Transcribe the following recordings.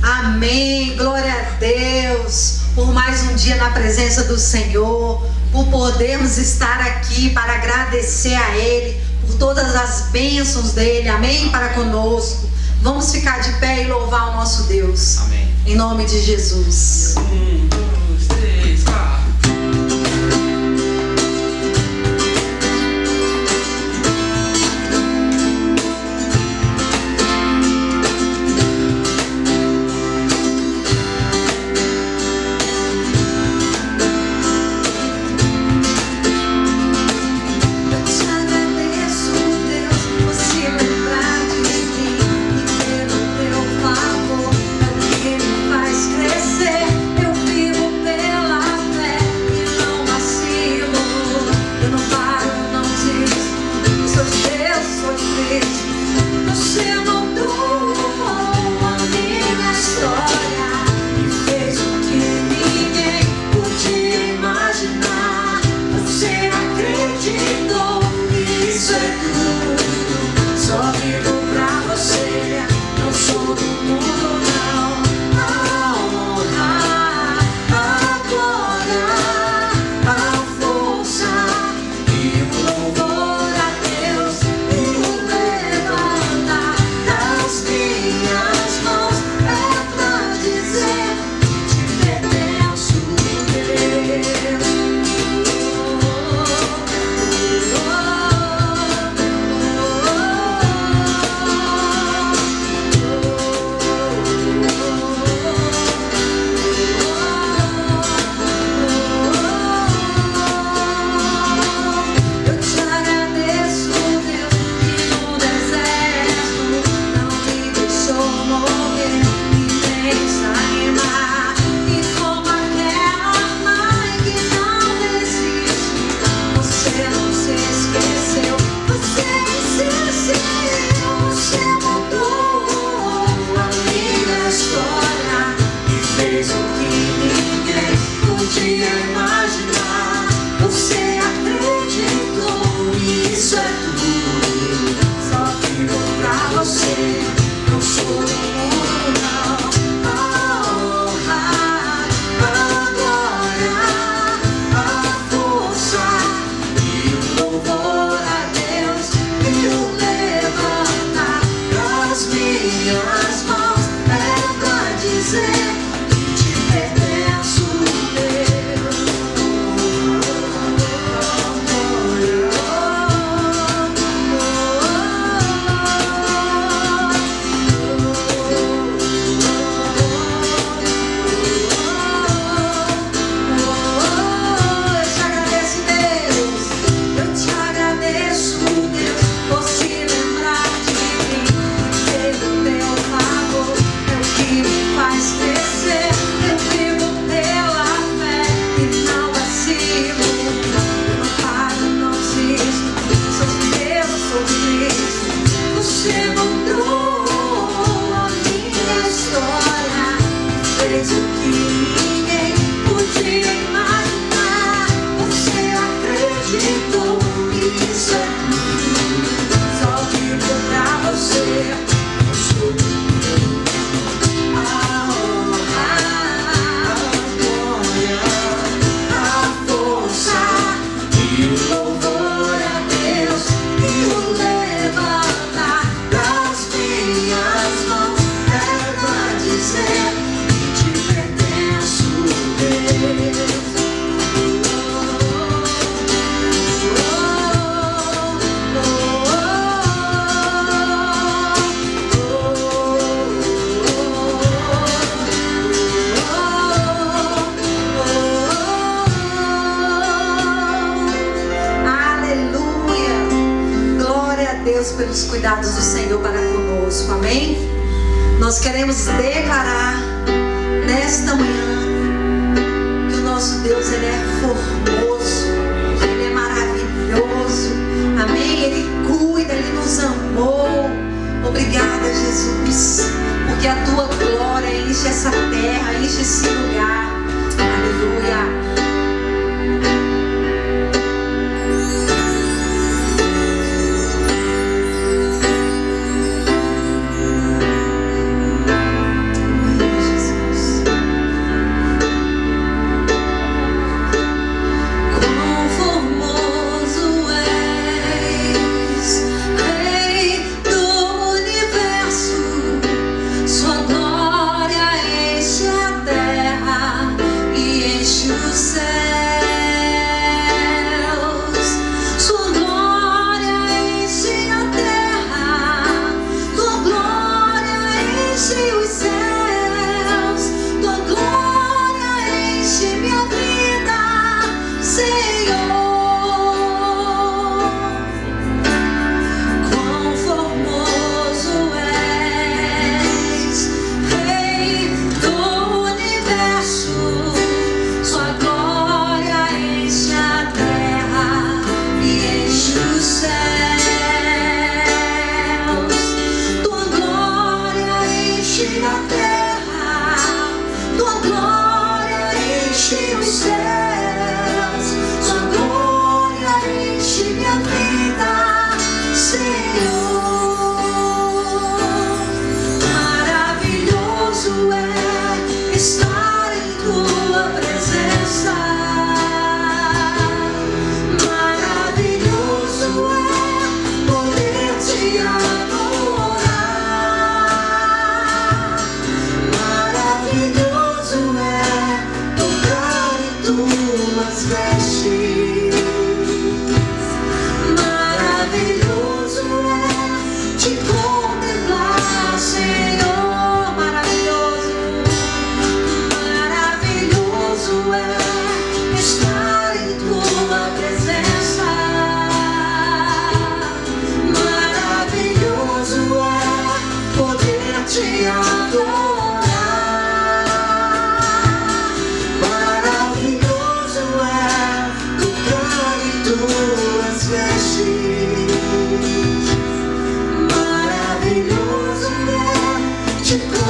Amém, glória a Deus, por mais um dia na presença do Senhor, por podermos estar aqui para agradecer a Ele, por todas as bênçãos dEle, amém, para conosco. Vamos ficar de pé e louvar o nosso Deus, amém, em nome de Jesus. 1, 2, 3, 4. Pelos cuidados do Senhor para conosco, amém? Nós queremos declarar nesta manhã que o nosso Deus, Ele é formoso, Ele é maravilhoso, amém? Ele cuida, Ele nos amou. Obrigada, Jesus, porque a Tua glória enche essa terra, enche esse lugar, aleluia.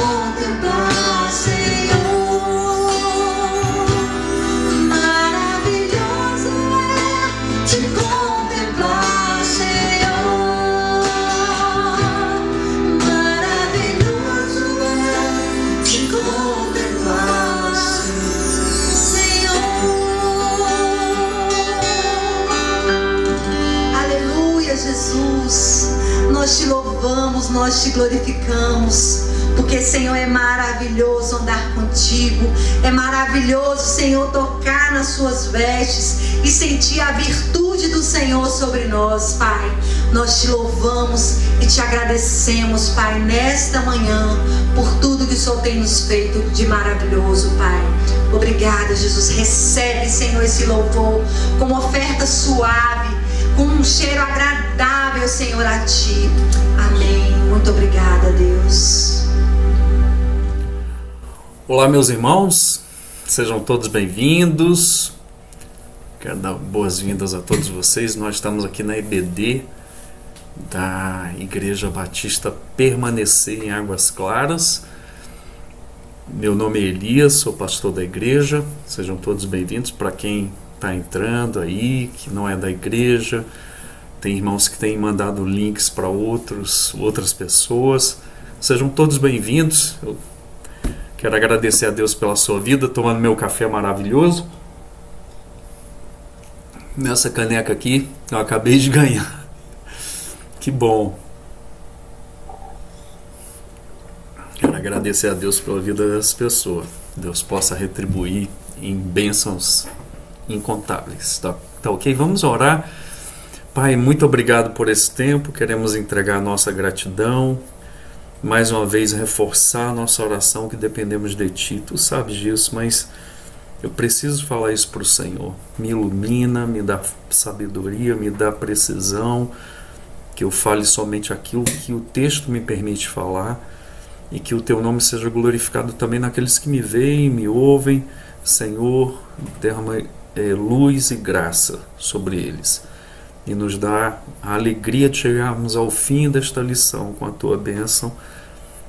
contemplar, Senhor. Maravilhoso é te contemplar, Senhor. Maravilhoso é te contemplar, Senhor. Aleluia, Jesus. Nós te louvamos, nós te glorificamos, porque, Senhor, é maravilhoso andar contigo, é maravilhoso, Senhor, tocar nas suas vestes e sentir a virtude do Senhor sobre nós, Pai. Nós te louvamos e te agradecemos, Pai, nesta manhã, por tudo que o Senhor tem nos feito de maravilhoso, Pai. Obrigada, Jesus. Recebe, Senhor, esse louvor como oferta suave, com um cheiro agradável, Senhor, a Ti. Amém. Muito obrigada, Deus. Olá, meus irmãos, sejam todos bem-vindos. Quero dar boas-vindas a todos vocês. Nós estamos aqui na EBD da Igreja Batista Permanecer em Águas Claras. Meu nome é Elias, sou pastor da igreja. Sejam todos bem-vindos. Para quem está entrando aí, que não é da igreja, tem irmãos que têm mandado links para outras pessoas. Sejam todos bem-vindos. Eu quero agradecer a Deus pela sua vida, tomando meu café maravilhoso. Nessa caneca aqui, eu acabei de ganhar. Que bom. Quero agradecer a Deus pela vida dessa pessoa. Deus possa retribuir em bênçãos incontáveis. Tá ok? Vamos orar. Pai, muito obrigado por esse tempo. Queremos entregar a nossa gratidão. Mais uma vez reforçar a nossa oração, que dependemos de Ti. Tu sabes disso, mas eu preciso falar isso para o Senhor. Me ilumina, me dá sabedoria, me dá precisão, que eu fale somente aquilo que o texto me permite falar, e que o Teu nome seja glorificado também naqueles que me veem, me ouvem. Senhor, derrama luz e graça sobre eles, e nos dá a alegria de chegarmos ao fim desta lição com a Tua bênção,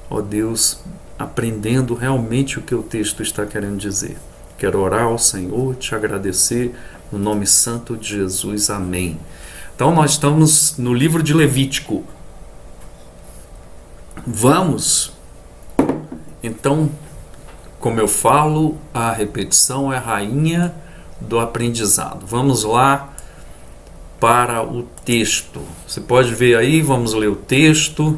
ó Deus, aprendendo realmente o que o texto está querendo dizer. Quero orar ao Senhor, te agradecer, no nome santo de Jesus, amém. Então nós estamos no livro de Levítico. Vamos, então, como eu falo, a repetição é a rainha do aprendizado. Vamos lá para o texto. Você pode ver aí, vamos ler o texto.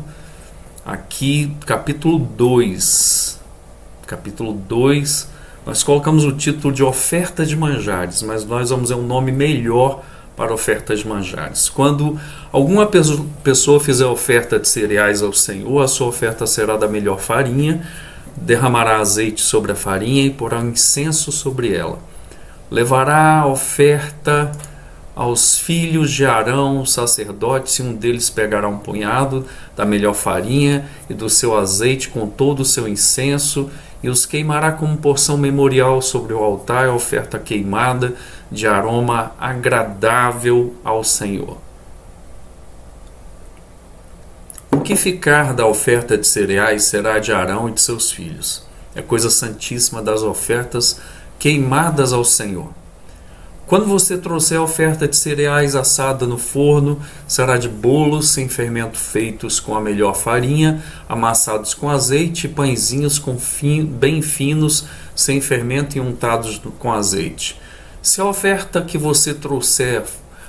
Aqui, capítulo 2. Capítulo 2, nós colocamos o título de oferta de manjares, mas nós vamos dar um nome melhor para oferta de manjares. Quando alguma pessoa fizer oferta de cereais ao Senhor, a sua oferta será da melhor farinha, derramará azeite sobre a farinha e porá incenso sobre ela. Levará a oferta aos filhos de Arão, sacerdotes, e um deles pegará um punhado da melhor farinha e do seu azeite com todo o seu incenso, e os queimará como porção memorial sobre o altar, a oferta queimada de aroma agradável ao Senhor. O que ficar da oferta de cereais será de Arão e de seus filhos. É coisa santíssima das ofertas queimadas ao Senhor. Quando você trouxer a oferta de cereais assada no forno, será de bolos sem fermento feitos com a melhor farinha, amassados com azeite, e pãezinhos bem finos, sem fermento e untados com azeite. Se a oferta que você trouxer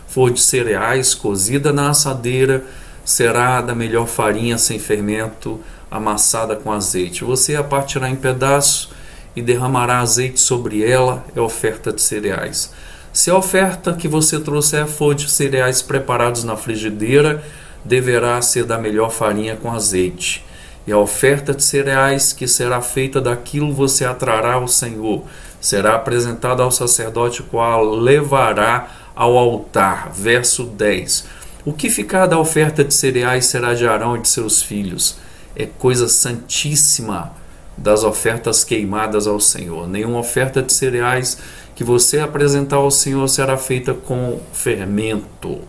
for de cereais, cozida na assadeira, será da melhor farinha sem fermento, amassada com azeite. Você a partirá em pedaços e derramará azeite sobre ela, é oferta de cereais. Se a oferta que você trouxer for de cereais preparados na frigideira, deverá ser da melhor farinha com azeite. E a oferta de cereais que será feita daquilo você a trará ao Senhor. Será apresentada ao sacerdote, qual levará ao altar. Verso 10. O que ficar da oferta de cereais será de Arão e de seus filhos. É coisa santíssima das ofertas queimadas ao Senhor. Nenhuma oferta de cereais que você apresentar ao Senhor será feita com fermento,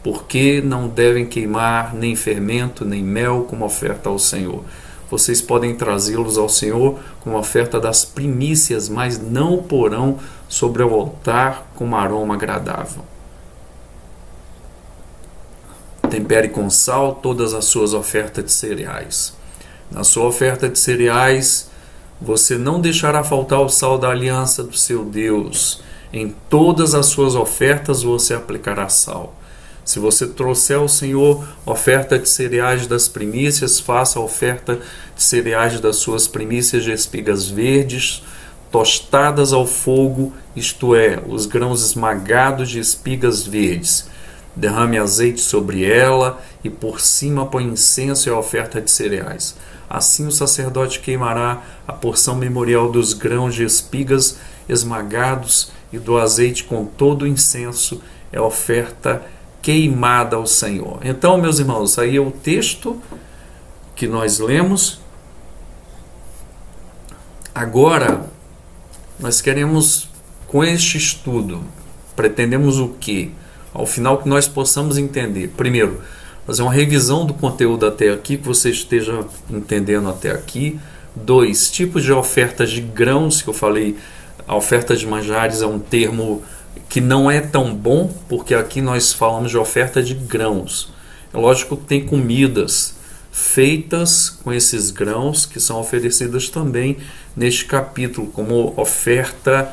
porque não devem queimar nem fermento nem mel como oferta ao Senhor. vocês podem trazê-los ao Senhor como oferta das primícias, mas não o porão sobre o altar com aroma agradável. Tempere com sal todas as suas ofertas de cereais. Na sua oferta de cereais, você não deixará faltar o sal da aliança do seu Deus. Em todas as suas ofertas você aplicará sal. Se você trouxer ao Senhor oferta de cereais das primícias, faça a oferta de cereais das suas primícias de espigas verdes, tostadas ao fogo, isto é, os grãos esmagados de espigas verdes. Derrame azeite sobre ela e por cima põe incenso e a oferta de cereais. Assim o sacerdote queimará a porção memorial dos grãos de espigas esmagados e do azeite com todo o incenso, é oferta queimada ao Senhor. Então, meus irmãos, aí é o texto que nós lemos. Agora, nós queremos, com este estudo, pretendemos o quê? Ao final que nós possamos entender. Primeiro, fazer uma revisão do conteúdo até aqui, que você esteja entendendo até aqui. 2, tipos de ofertas de grãos, que eu falei, a oferta de manjares é um termo que não é tão bom, porque aqui nós falamos de oferta de grãos. É lógico que tem comidas feitas com esses grãos que são oferecidas também neste capítulo, como oferta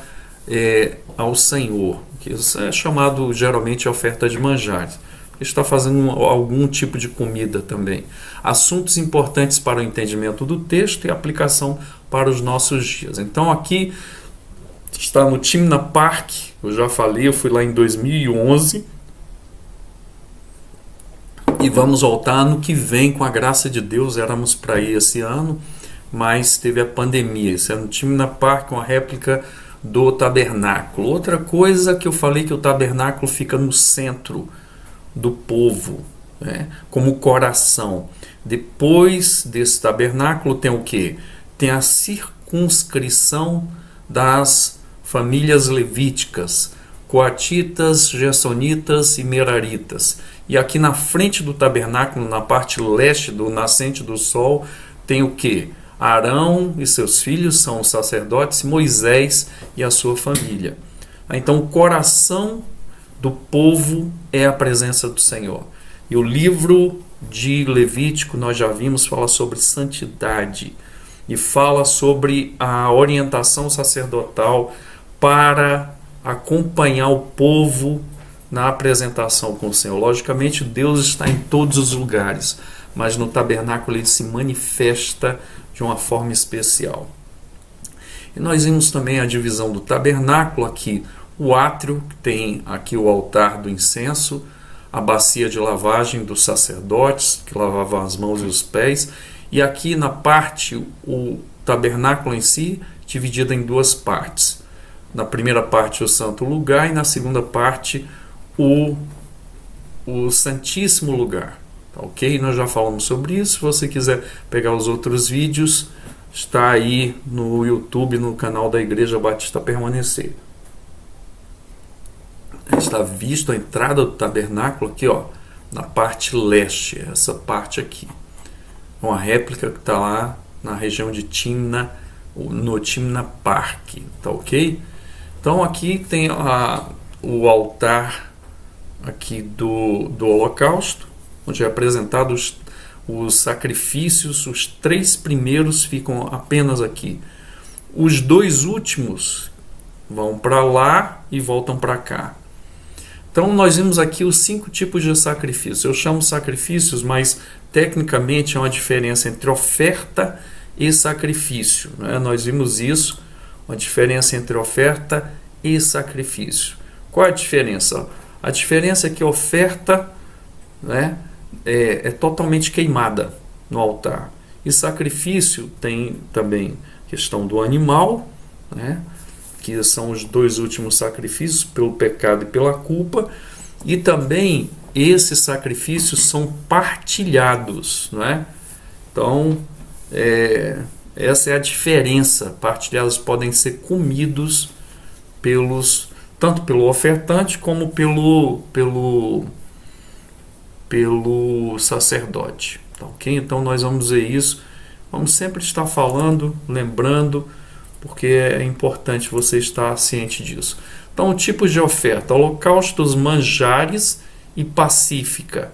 ao Senhor, que é chamado geralmente oferta de manjares. Está fazendo algum tipo de comida também. Assuntos importantes para o entendimento do texto e aplicação para os nossos dias. Então aqui está no Timna Park, eu já falei, eu fui lá em 2011 e vamos voltar ano que vem, com a graça de Deus. Éramos para ir esse ano, mas teve a pandemia. Isso é no Timna Park, uma réplica do tabernáculo. Outra coisa que eu falei, que o tabernáculo fica no centro do povo, né, como coração. Depois desse tabernáculo tem o que? Tem a circunscrição das famílias levíticas, coatitas, gersonitas e meraritas. E aqui na frente do tabernáculo, na parte leste do nascente do sol, tem o que? Arão e seus filhos são os sacerdotes, Moisés e a sua família. Então o coração do povo é a presença do Senhor. E o livro de Levítico, nós já vimos, fala sobre santidade e fala sobre a orientação sacerdotal para acompanhar o povo na apresentação com o Senhor. Logicamente, Deus está em todos os lugares, mas no tabernáculo ele se manifesta de uma forma especial. E nós vimos também a divisão do tabernáculo aqui. O átrio, que tem aqui o altar do incenso, a bacia de lavagem dos sacerdotes, que lavavam as mãos e os pés, e aqui na parte, o tabernáculo em si, dividido em duas partes. Na primeira parte, o santo lugar, e na segunda parte, o santíssimo lugar. Tá, ok? Nós já falamos sobre isso. Se você quiser pegar os outros vídeos, está aí no YouTube, no canal da Igreja Batista Permanecer. Está visto a entrada do tabernáculo aqui, ó, na parte leste, essa parte aqui. Uma réplica que está lá na região de Timna, no Timna Park, tá ok? Então aqui tem o altar aqui do holocausto, onde é apresentado os sacrifícios. Os 3 primeiros ficam apenas aqui. Os 2 últimos vão para lá e voltam para cá. Então nós vimos aqui os 5 tipos de sacrifícios. Eu chamo sacrifícios, mas tecnicamente é uma diferença entre oferta e sacrifício, né? Nós vimos isso, uma diferença entre oferta e sacrifício. Qual é a diferença? A diferença é que a oferta, né, é totalmente queimada no altar. E sacrifício tem também questão do animal, né, que são os 2 últimos sacrifícios, pelo pecado e pela culpa, e também esses sacrifícios são partilhados, não é? Então, essa é a diferença. Partilhados podem ser comidos tanto pelo ofertante como pelo sacerdote. Tá, ok? Então nós vamos ver isso. Vamos sempre estar falando, lembrando, porque é importante você estar ciente disso. Então, tipos de oferta: holocaustos, manjares e pacífica.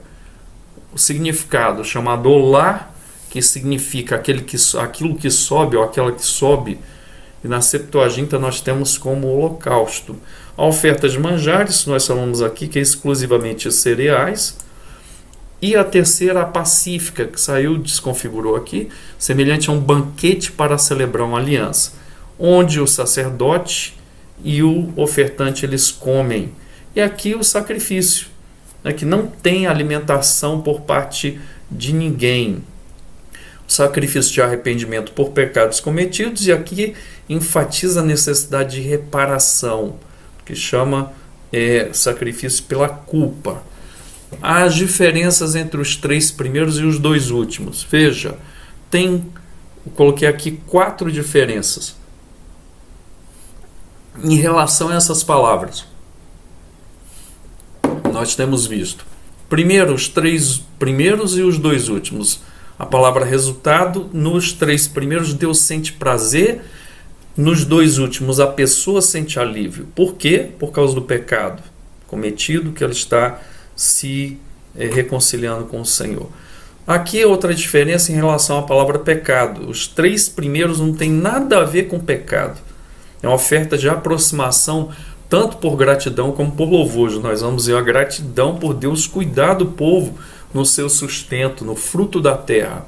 O significado chamado olá, que significa aquilo que sobe ou aquela que sobe, e na Septuaginta nós temos como holocausto. A oferta de manjares, nós falamos aqui que é exclusivamente cereais. E a terceira, a pacífica, que saiu, desconfigurou aqui, semelhante a um banquete para celebrar uma aliança, onde o sacerdote e o ofertante eles comem. E aqui o sacrifício, né, que não tem alimentação por parte de ninguém. O sacrifício de arrependimento por pecados cometidos, e aqui enfatiza a necessidade de reparação, que chama sacrifício pela culpa. As diferenças entre os 3 primeiros e os 2 últimos. Veja, eu coloquei aqui 4 diferenças em relação a essas palavras. Nós temos visto, primeiro, os 3 primeiros e os 2 últimos. A palavra resultado, nos 3 primeiros, Deus sente prazer. Nos 2 últimos, a pessoa sente alívio. Por quê? Por causa do pecado cometido, que ela está se reconciliando com o Senhor. Aqui outra diferença em relação à palavra pecado. Os 3 primeiros não tem nada a ver com pecado. É uma oferta de aproximação, tanto por gratidão como por louvor. Nós vamos ver a gratidão por Deus cuidar do povo no seu sustento, no fruto da terra.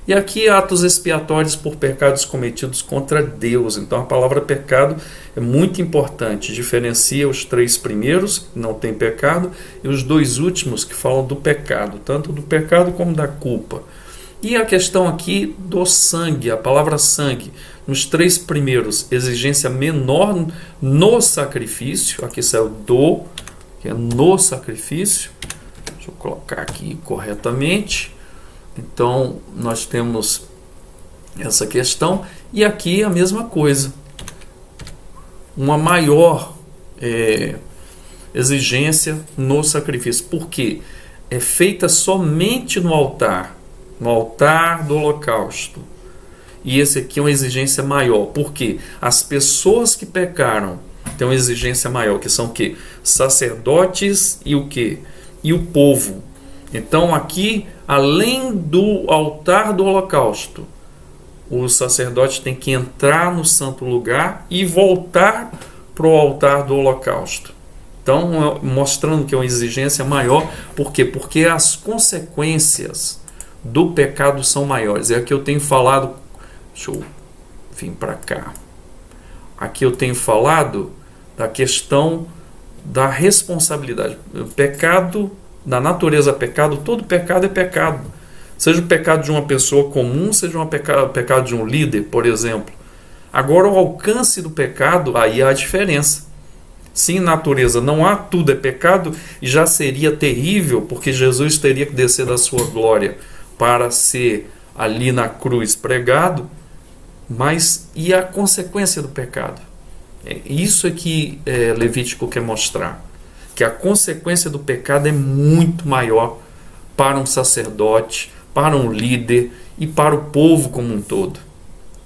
E aqui atos expiatórios por pecados cometidos contra Deus. Então a palavra pecado é muito importante. Diferencia os 3 primeiros, que não tem pecado, e os 2 últimos, que falam do pecado, tanto do pecado como da culpa. E a questão aqui do sangue, a palavra sangue. Nos 3 primeiros, exigência menor no sacrifício. Aqui saiu do, que é no sacrifício. Deixa eu colocar aqui corretamente. Então, nós temos essa questão. E aqui a mesma coisa. Uma maior exigência no sacrifício. Por quê? É feita somente no altar do holocausto. E esse aqui é uma exigência maior. Por quê? As pessoas que pecaram têm uma exigência maior, que são o quê? Sacerdotes e o quê? E o povo. Então aqui, além do altar do holocausto, o sacerdote tem que entrar no santo lugar e voltar para o altar do holocausto. Então, mostrando que é uma exigência maior. Por quê? Porque as consequências do pecado são maiores. É aqui eu tenho falado. Deixa eu vir para cá. Aqui eu tenho falado da questão da responsabilidade. O pecado, da natureza pecado, todo pecado é pecado. Seja o pecado de uma pessoa comum, seja o pecado de um líder, por exemplo. Agora, o alcance do pecado, aí há a diferença. Sim, natureza não há, tudo é pecado, e já seria terrível, porque Jesus teria que descer da sua glória para ser ali na cruz pregado. Mas e a consequência do pecado? Isso é que Levítico quer mostrar. Que a consequência do pecado é muito maior para um sacerdote, para um líder e para o povo como um todo.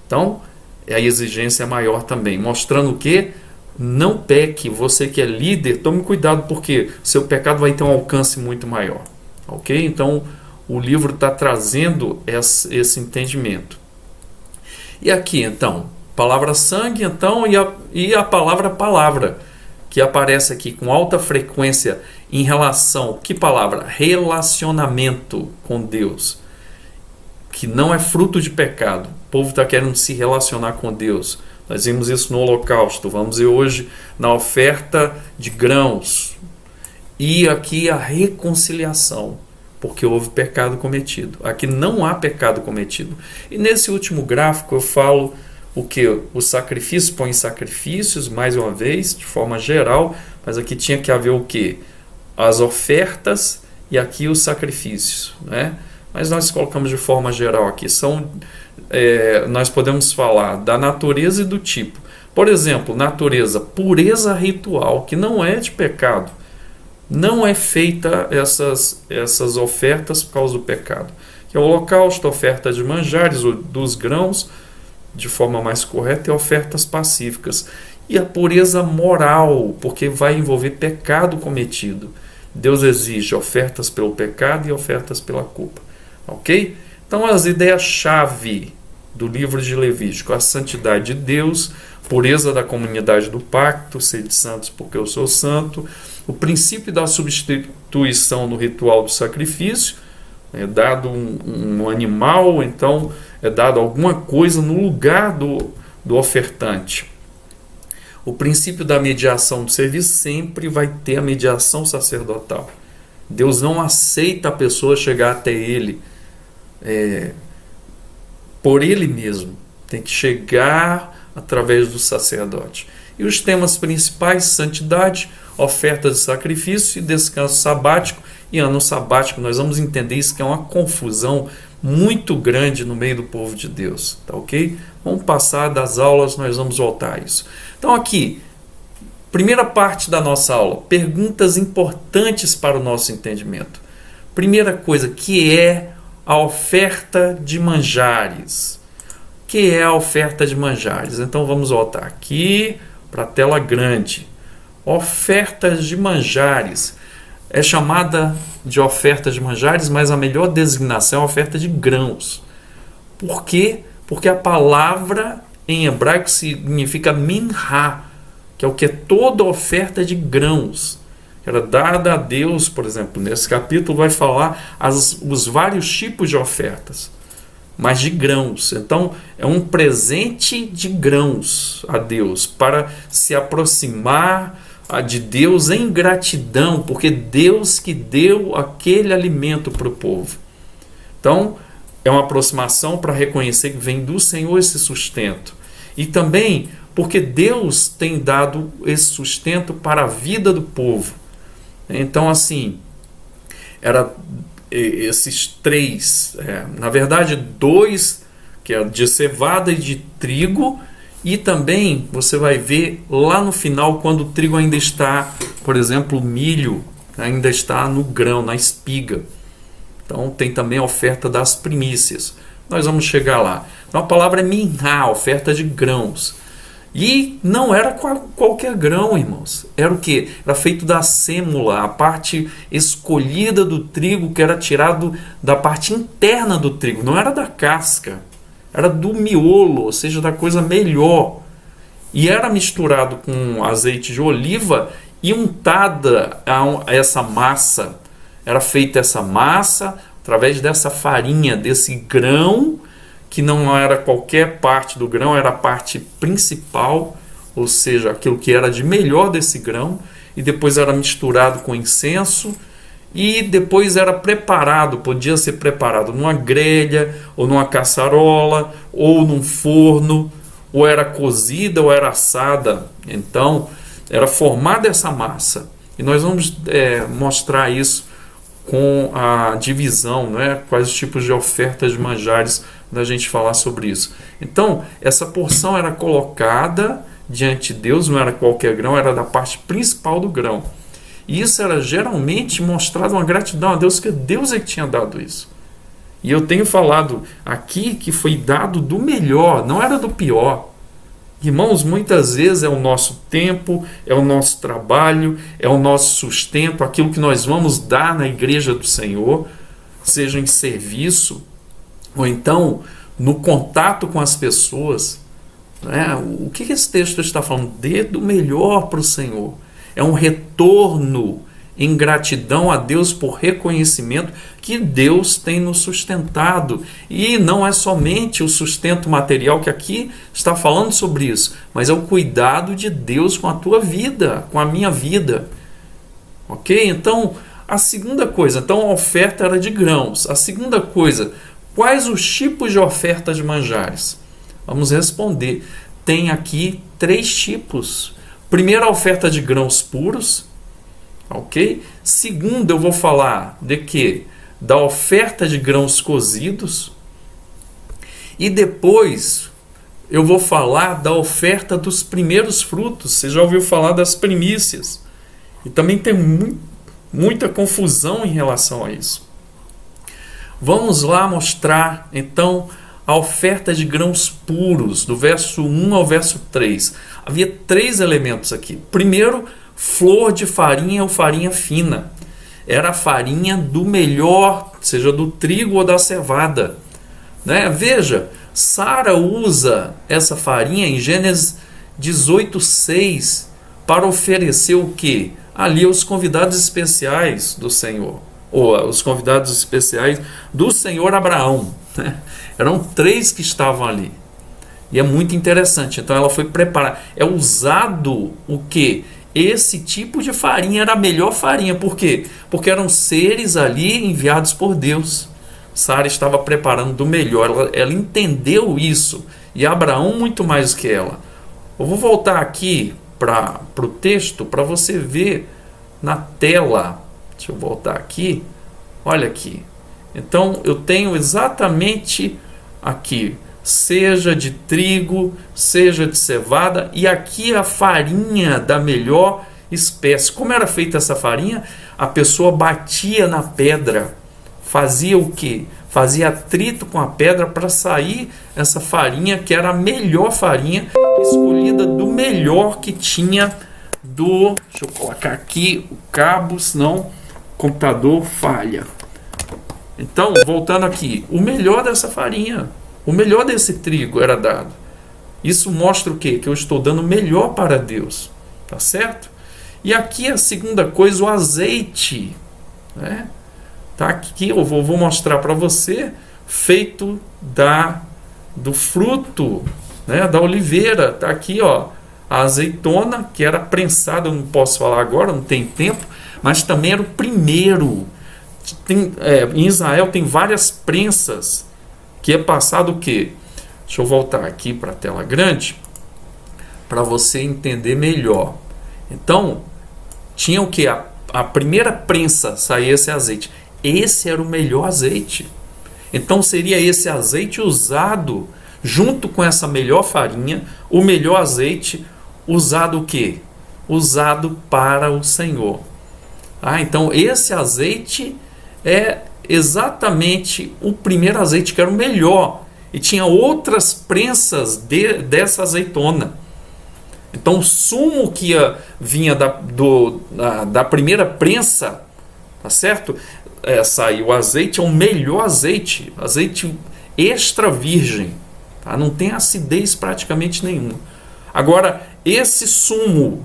Então, a exigência é maior também, mostrando que não peque. Você que é líder, tome cuidado, porque seu pecado vai ter um alcance muito maior. Ok? Então, o livro está trazendo esse entendimento. E aqui, então, palavra sangue, então, e a palavra, que aparece aqui com alta frequência em relação, que palavra? Relacionamento com Deus, que não é fruto de pecado. O povo está querendo se relacionar com Deus. Nós vimos isso no holocausto, vamos ver hoje na oferta de grãos. E aqui a reconciliação, porque houve pecado cometido. Aqui não há pecado cometido. E nesse último gráfico eu falo o que? O sacrifício, põe sacrifícios, mais uma vez, de forma geral, mas aqui tinha que haver o que? As ofertas e aqui os sacrifícios, né? Mas nós colocamos de forma geral aqui. Nós podemos falar da natureza e do tipo. Por exemplo, natureza, pureza ritual, que não é de pecado. Não é feita essas ofertas por causa do pecado. que é o holocausto, oferta de manjares ou dos grãos, de forma mais correta, e ofertas pacíficas. E a pureza moral, porque vai envolver pecado cometido. Deus exige ofertas pelo pecado e ofertas pela culpa. Ok? Então, as ideias-chave do livro de Levítico: a santidade de Deus, pureza da comunidade do pacto, sede santos porque eu sou santo, o princípio da substituição no ritual do sacrifício, é dado um animal, então é dado alguma coisa no lugar do ofertante. O princípio da mediação do serviço, sempre vai ter a mediação sacerdotal. Deus não aceita a pessoa chegar até Ele por Ele mesmo. Tem que chegar através do sacerdote. E os temas principais: santidade, oferta de sacrifício e descanso sabático. E ano sabático, nós vamos entender isso, que é uma confusão muito grande no meio do povo de Deus, tá ok? Vamos passar das aulas, nós vamos voltar a isso. Então aqui, primeira parte da nossa aula, perguntas importantes para o nosso entendimento. Primeira coisa, que é a oferta de manjares. Que é a oferta de manjares? Então vamos voltar aqui para a tela grande. Ofertas de manjares. É chamada de oferta de manjares, mas a melhor designação é a oferta de grãos. Por quê? Porque a palavra em hebraico significa minhá, que é o que é toda oferta de grãos. Era dada a Deus, por exemplo, nesse capítulo vai falar os vários tipos de ofertas, mas de grãos. Então, é um presente de grãos a Deus, para se aproximar de Deus em gratidão, porque Deus que deu aquele alimento para o povo. Então, é uma aproximação para reconhecer que vem do Senhor esse sustento. E também porque Deus tem dado esse sustento para a vida do povo. Então, assim, era esses três, na verdade, dois, que é de cevada e de trigo. E também você vai ver lá no final, quando o trigo ainda está, por exemplo, o milho ainda está no grão, na espiga. Então tem também a oferta das primícias. Nós vamos chegar lá. Então a palavra é minhá, oferta de grãos. E não era qualquer grão, irmãos. Era o quê? Era feito da sêmula, a parte escolhida do trigo, que era tirado da parte interna do trigo. Não era da casca. Era do miolo, ou seja, da coisa melhor. E era misturado com azeite de oliva e untada a essa massa. Era feita essa massa através dessa farinha, desse grão, que não era qualquer parte do grão, era a parte principal, ou seja, aquilo que era de melhor desse grão, e depois era misturado com incenso, e depois era preparado, podia ser preparado numa grelha, ou numa caçarola, ou num forno, ou era cozida ou era assada. Então, era formada essa massa. E nós vamos mostrar isso com a divisão, né? Quais os tipos de ofertas de manjares, da gente falar sobre isso. Então, essa porção era colocada diante de Deus, não era qualquer grão, era da parte principal do grão. E isso era geralmente mostrado uma gratidão a Deus, que Deus é que tinha dado isso. E eu tenho falado aqui que foi dado do melhor, não era do pior. Irmãos, muitas vezes é o nosso tempo, é o nosso trabalho, é o nosso sustento, aquilo que nós vamos dar na igreja do Senhor, seja em serviço, ou então no contato com as pessoas. Né? O que esse texto está falando? Dê do melhor para o Senhor. É um retorno em gratidão a Deus por reconhecimento que Deus tem nos sustentado. E não é somente o sustento material, que aqui está falando sobre isso, mas é o cuidado de Deus com a tua vida, com a minha vida. Ok? Então, a segunda coisa, então a oferta era de grãos. A segunda coisa, quais os tipos de oferta de manjares? Vamos responder. Tem aqui 3 tipos. Primeiro, a oferta de grãos puros, ok? Segundo, eu vou falar de quê? Da oferta de grãos cozidos. E depois, eu vou falar da oferta dos primeiros frutos. Você já ouviu falar das primícias. E também tem muita confusão em relação a isso. Vamos lá mostrar então a oferta de grãos puros, do verso 1 ao verso 3. Havia 3 elementos aqui. Primeiro, flor de farinha ou farinha fina. Era a farinha do melhor, seja do trigo ou da cevada. Né? Veja, Sara usa essa farinha em Gênesis 18:6 para oferecer o quê? Ali os convidados especiais do Senhor, ou os convidados especiais do Senhor Abraão. Né? Eram 3 que estavam ali. E é muito interessante. Então ela foi preparada. É usado o quê? Esse tipo de farinha era a melhor farinha. Por quê? Porque eram seres ali enviados por Deus. Sara estava preparando do melhor. Ela entendeu isso. E Abraão muito mais do que ela. Eu vou voltar aqui para o texto para você ver na tela. Deixa eu voltar aqui. Olha aqui. Então eu tenho exatamente aqui. Seja de trigo, seja de cevada, e aqui a farinha da melhor espécie. Como era feita essa farinha? A pessoa batia na pedra, fazia o quê? Fazia atrito com a pedra para sair essa farinha, que era a melhor farinha, escolhida do melhor que tinha do... Deixa eu colocar aqui o cabo, senão o computador falha. Então, voltando aqui, o melhor dessa farinha, o melhor desse trigo era dado. Isso mostra o quê? Que eu estou dando o melhor para Deus. Tá certo? E aqui a segunda coisa, o azeite. Né? Tá aqui, eu vou mostrar para você, feito do fruto, né, da oliveira. Tá aqui, ó, a azeitona, que era prensada, eu não posso falar agora, não tem tempo, mas também era o primeiro. Em Israel tem várias prensas, que é passado o quê? Deixa eu voltar aqui para a tela grande para você entender melhor. Então, tinha o quê? A primeira prensa saía esse azeite. Esse era o melhor azeite. Então seria esse azeite usado junto com essa melhor farinha, o melhor azeite usado o quê? Usado para o Senhor. Então esse azeite é exatamente o primeiro azeite, que era o melhor, e tinha outras prensas dessa azeitona. Então o sumo que vinha da primeira prensa, tá certo? Saiu o azeite, é o melhor azeite extra virgem, tá? Não tem acidez praticamente nenhuma. Agora, esse sumo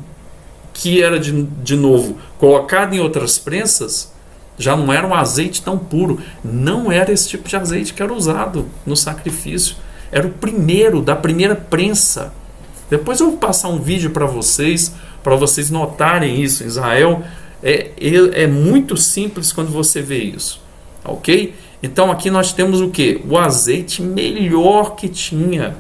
que era de novo colocado em outras prensas, já não era um azeite tão puro. Não era esse tipo de azeite que era usado no sacrifício. Era o primeiro, da primeira prensa. Depois eu vou passar um vídeo para vocês notarem isso. Em Israel é muito simples quando você vê isso. Ok? Então aqui nós temos o que? O azeite melhor que tinha.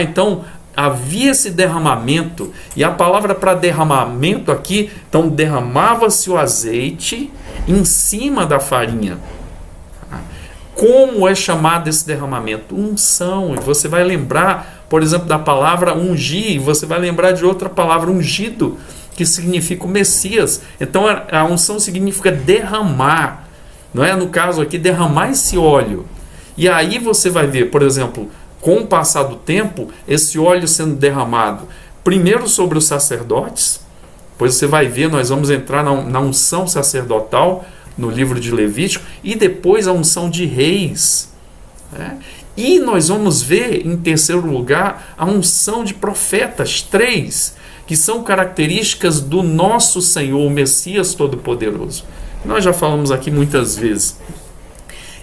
Então havia esse derramamento. E a palavra para derramamento aqui, então derramava-se o azeite em cima da farinha. Como é chamado esse derramamento? Unção. E você vai lembrar, por exemplo, da palavra ungir, e você vai lembrar de outra palavra, ungido, que significa o Messias. Então a unção significa derramar, não é? No caso aqui, derramar esse óleo. E aí você vai ver, por exemplo, com o passar do tempo, esse óleo sendo derramado primeiro sobre os sacerdotes. Depois você vai ver, nós vamos entrar na unção sacerdotal no livro de Levítico, e depois a unção de reis, né? E nós vamos ver, em terceiro lugar, a unção de profetas, 3, que são características do nosso Senhor, o Messias Todo-Poderoso. Nós já falamos aqui muitas vezes.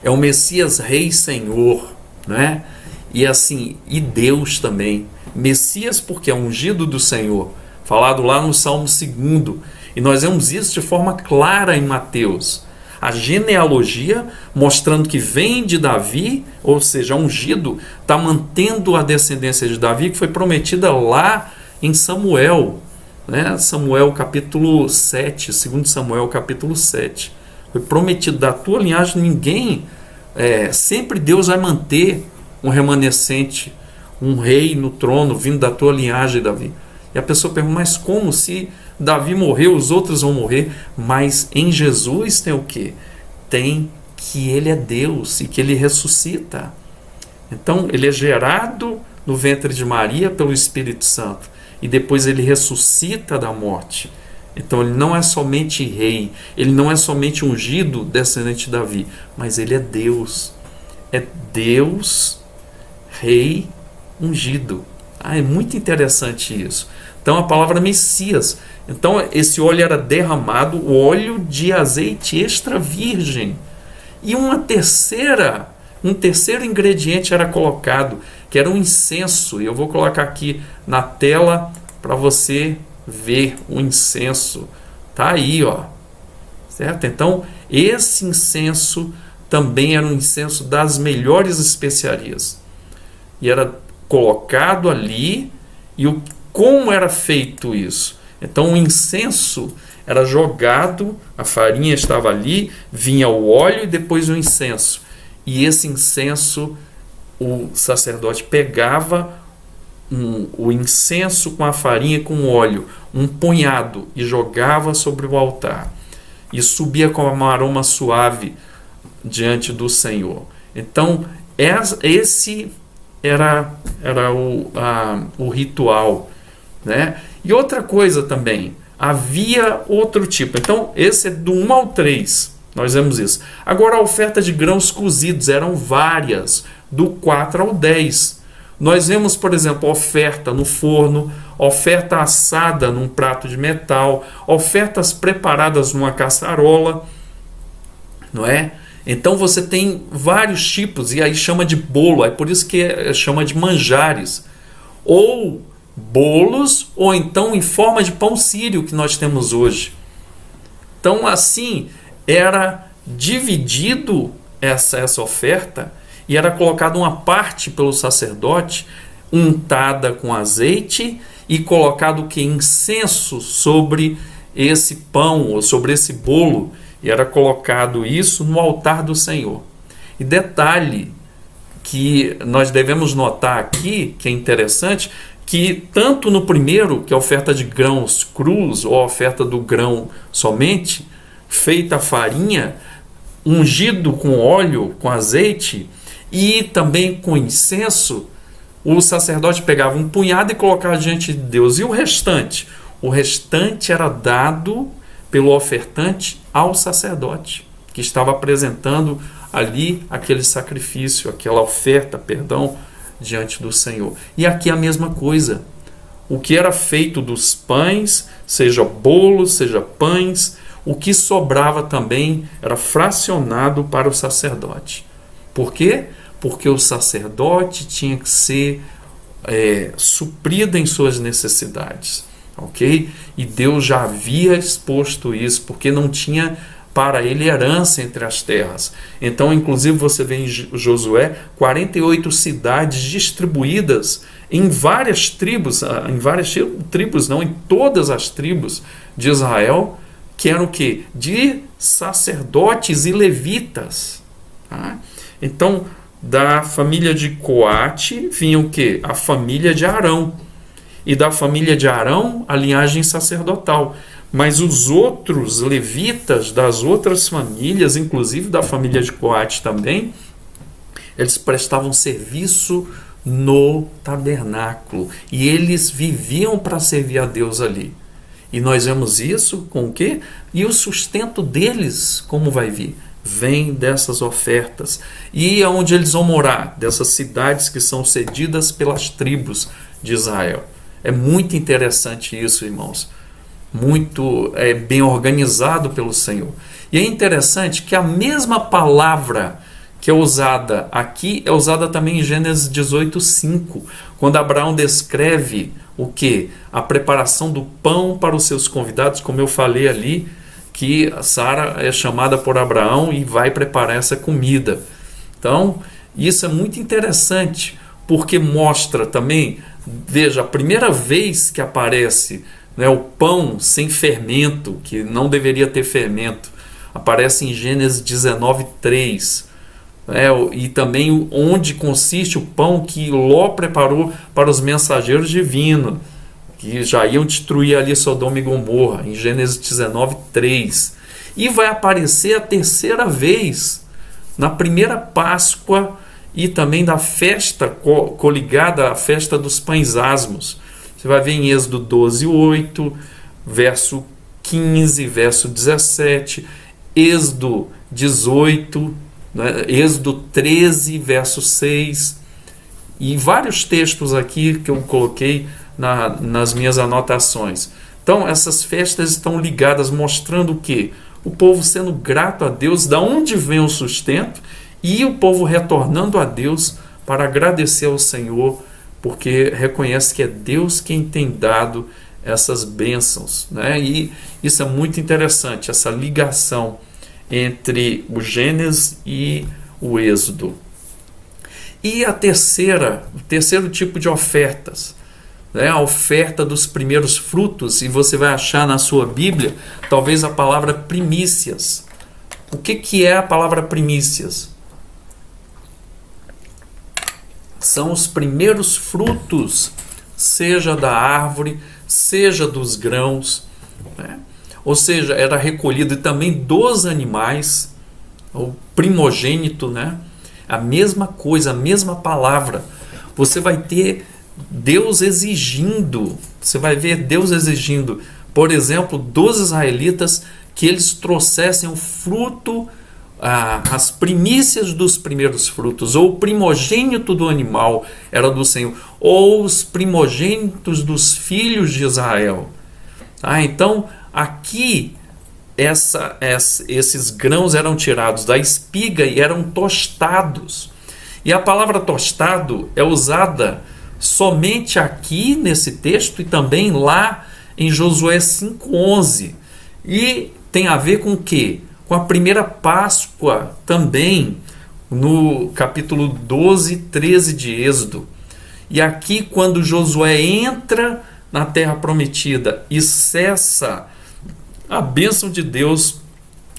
É o Messias Rei Senhor, né? E assim, e Deus também. Messias porque é ungido do Senhor, falado lá no Salmo 2. E nós vemos isso de forma clara em Mateus. A genealogia mostrando que vem de Davi, ou seja, ungido, está mantendo a descendência de Davi, que foi prometida lá em Samuel, né? Samuel capítulo 7, 2 Samuel capítulo 7. Foi prometido, da tua linhagem ninguém, sempre Deus vai manter um remanescente, um rei no trono vindo da tua linhagem, Davi. E a pessoa pergunta, mas como? Se Davi morreu, os outros vão morrer. Mas em Jesus tem o quê? Tem que ele é Deus e que ele ressuscita. Então, ele é gerado no ventre de Maria pelo Espírito Santo e depois ele ressuscita da morte. Então, ele não é somente rei, ele não é somente ungido, descendente de Davi, mas ele é Deus. É Deus, rei, ungido. É muito interessante isso. Então, a palavra Messias. Então, esse óleo era derramado, óleo de azeite extra virgem. E um terceiro ingrediente era colocado, que era um incenso. E eu vou colocar aqui na tela para você ver o incenso. Tá aí, ó. Certo? Então, esse incenso também era um incenso das melhores especiarias. E era colocado ali. E como era feito isso? Então, o incenso era jogado, a farinha estava ali, vinha o óleo e depois o incenso. E esse incenso, o sacerdote pegava o incenso com a farinha e com o óleo, um punhado, e jogava sobre o altar. E subia com um aroma suave diante do Senhor. Então, esse era o ritual, né? E outra coisa também, havia outro tipo. Então, esse é do 1 ao 3. Nós vemos isso. Agora, a oferta de grãos cozidos eram várias, do 4 ao 10. Nós vemos, por exemplo, oferta no forno, oferta assada num prato de metal, ofertas preparadas numa caçarola, não é? Então você tem vários tipos, e aí chama de bolo, é por isso que chama de manjares. Ou bolos, ou então em forma de pão sírio que nós temos hoje. Então assim, era dividido essa oferta e era colocada uma parte pelo sacerdote, untada com azeite e colocado que incenso sobre esse pão ou sobre esse bolo, e era colocado isso no altar do Senhor. E detalhe que nós devemos notar aqui, que é interessante, que tanto no primeiro, que é a oferta de grãos crus ou a oferta do grão somente, feita a farinha, ungido com óleo, com azeite e também com incenso, o sacerdote pegava um punhado e colocava diante de Deus. E o restante? O restante era dado pelo ofertante ao sacerdote, que estava apresentando ali aquele sacrifício, aquela oferta, diante do Senhor. E aqui a mesma coisa. O que era feito dos pães, seja bolos, seja pães, o que sobrava também era fracionado para o sacerdote. Por quê? Porque o sacerdote tinha que ser suprido em suas necessidades. Ok? E Deus já havia exposto isso, porque não tinha para ele herança entre as terras. Então, inclusive, você vê em Josué 48 cidades distribuídas em várias tribos, em todas as tribos de Israel, que eram o quê? De sacerdotes e levitas. Tá? Então, da família de Coate vinha o quê? A família de Arão. E da família de Arão, a linhagem sacerdotal. Mas os outros levitas das outras famílias, inclusive da família de Coate também, eles prestavam serviço no tabernáculo. E eles viviam para servir a Deus ali. E nós vemos isso com o quê? E o sustento deles, como vai vir? Vem dessas ofertas. E aonde eles vão morar? Dessas cidades que são cedidas pelas tribos de Israel. É muito interessante isso, irmãos. Muito bem organizado pelo Senhor. E é interessante que a mesma palavra que é usada aqui é usada também em Gênesis 18:5, quando Abraão descreve o que? A preparação do pão para os seus convidados, como eu falei ali, que Sara é chamada por Abraão e vai preparar essa comida. Então, isso é muito interessante, porque mostra também, veja, a primeira vez que aparece o pão sem fermento, que não deveria ter fermento, aparece em Gênesis 19:3. E também onde consiste o pão que Ló preparou para os mensageiros divinos, que já iam destruir ali Sodoma e Gomorra, em Gênesis 19:3. E vai aparecer a terceira vez na primeira Páscoa e também da festa coligada à festa dos pães asmos. Você vai ver em Êxodo 12:8, verso 15, verso 17, Êxodo 18, né? Êxodo 13, verso 6, e vários textos aqui que eu coloquei nas minhas anotações. Então, essas festas estão ligadas, mostrando o quê? O povo sendo grato a Deus, da onde vem o sustento, e o povo retornando a Deus para agradecer ao Senhor, porque reconhece que é Deus quem tem dado essas bênçãos, né? E isso é muito interessante, essa ligação entre o Gênesis e o Êxodo. E o terceiro tipo de ofertas, né? A oferta dos primeiros frutos, e você vai achar na sua Bíblia talvez a palavra primícias. O que é a palavra primícias? São os primeiros frutos, seja da árvore, seja dos grãos, né? Ou seja, era recolhido e também dos animais, o primogênito, né? A mesma coisa, a mesma palavra. Você vai ter Deus exigindo, você vai ver Deus exigindo, por exemplo, dos israelitas, que eles trouxessem o fruto, as primícias dos primeiros frutos, ou o primogênito do animal era do Senhor, ou os primogênitos dos filhos de Israel. Então, aqui, esses grãos eram tirados da espiga e eram tostados. E a palavra tostado é usada somente aqui nesse texto e também lá em Josué 5:11. E tem a ver com o quê? Com a primeira Páscoa também, no capítulo 12, 13 de Êxodo. E aqui, quando Josué entra na terra prometida e cessa a bênção de Deus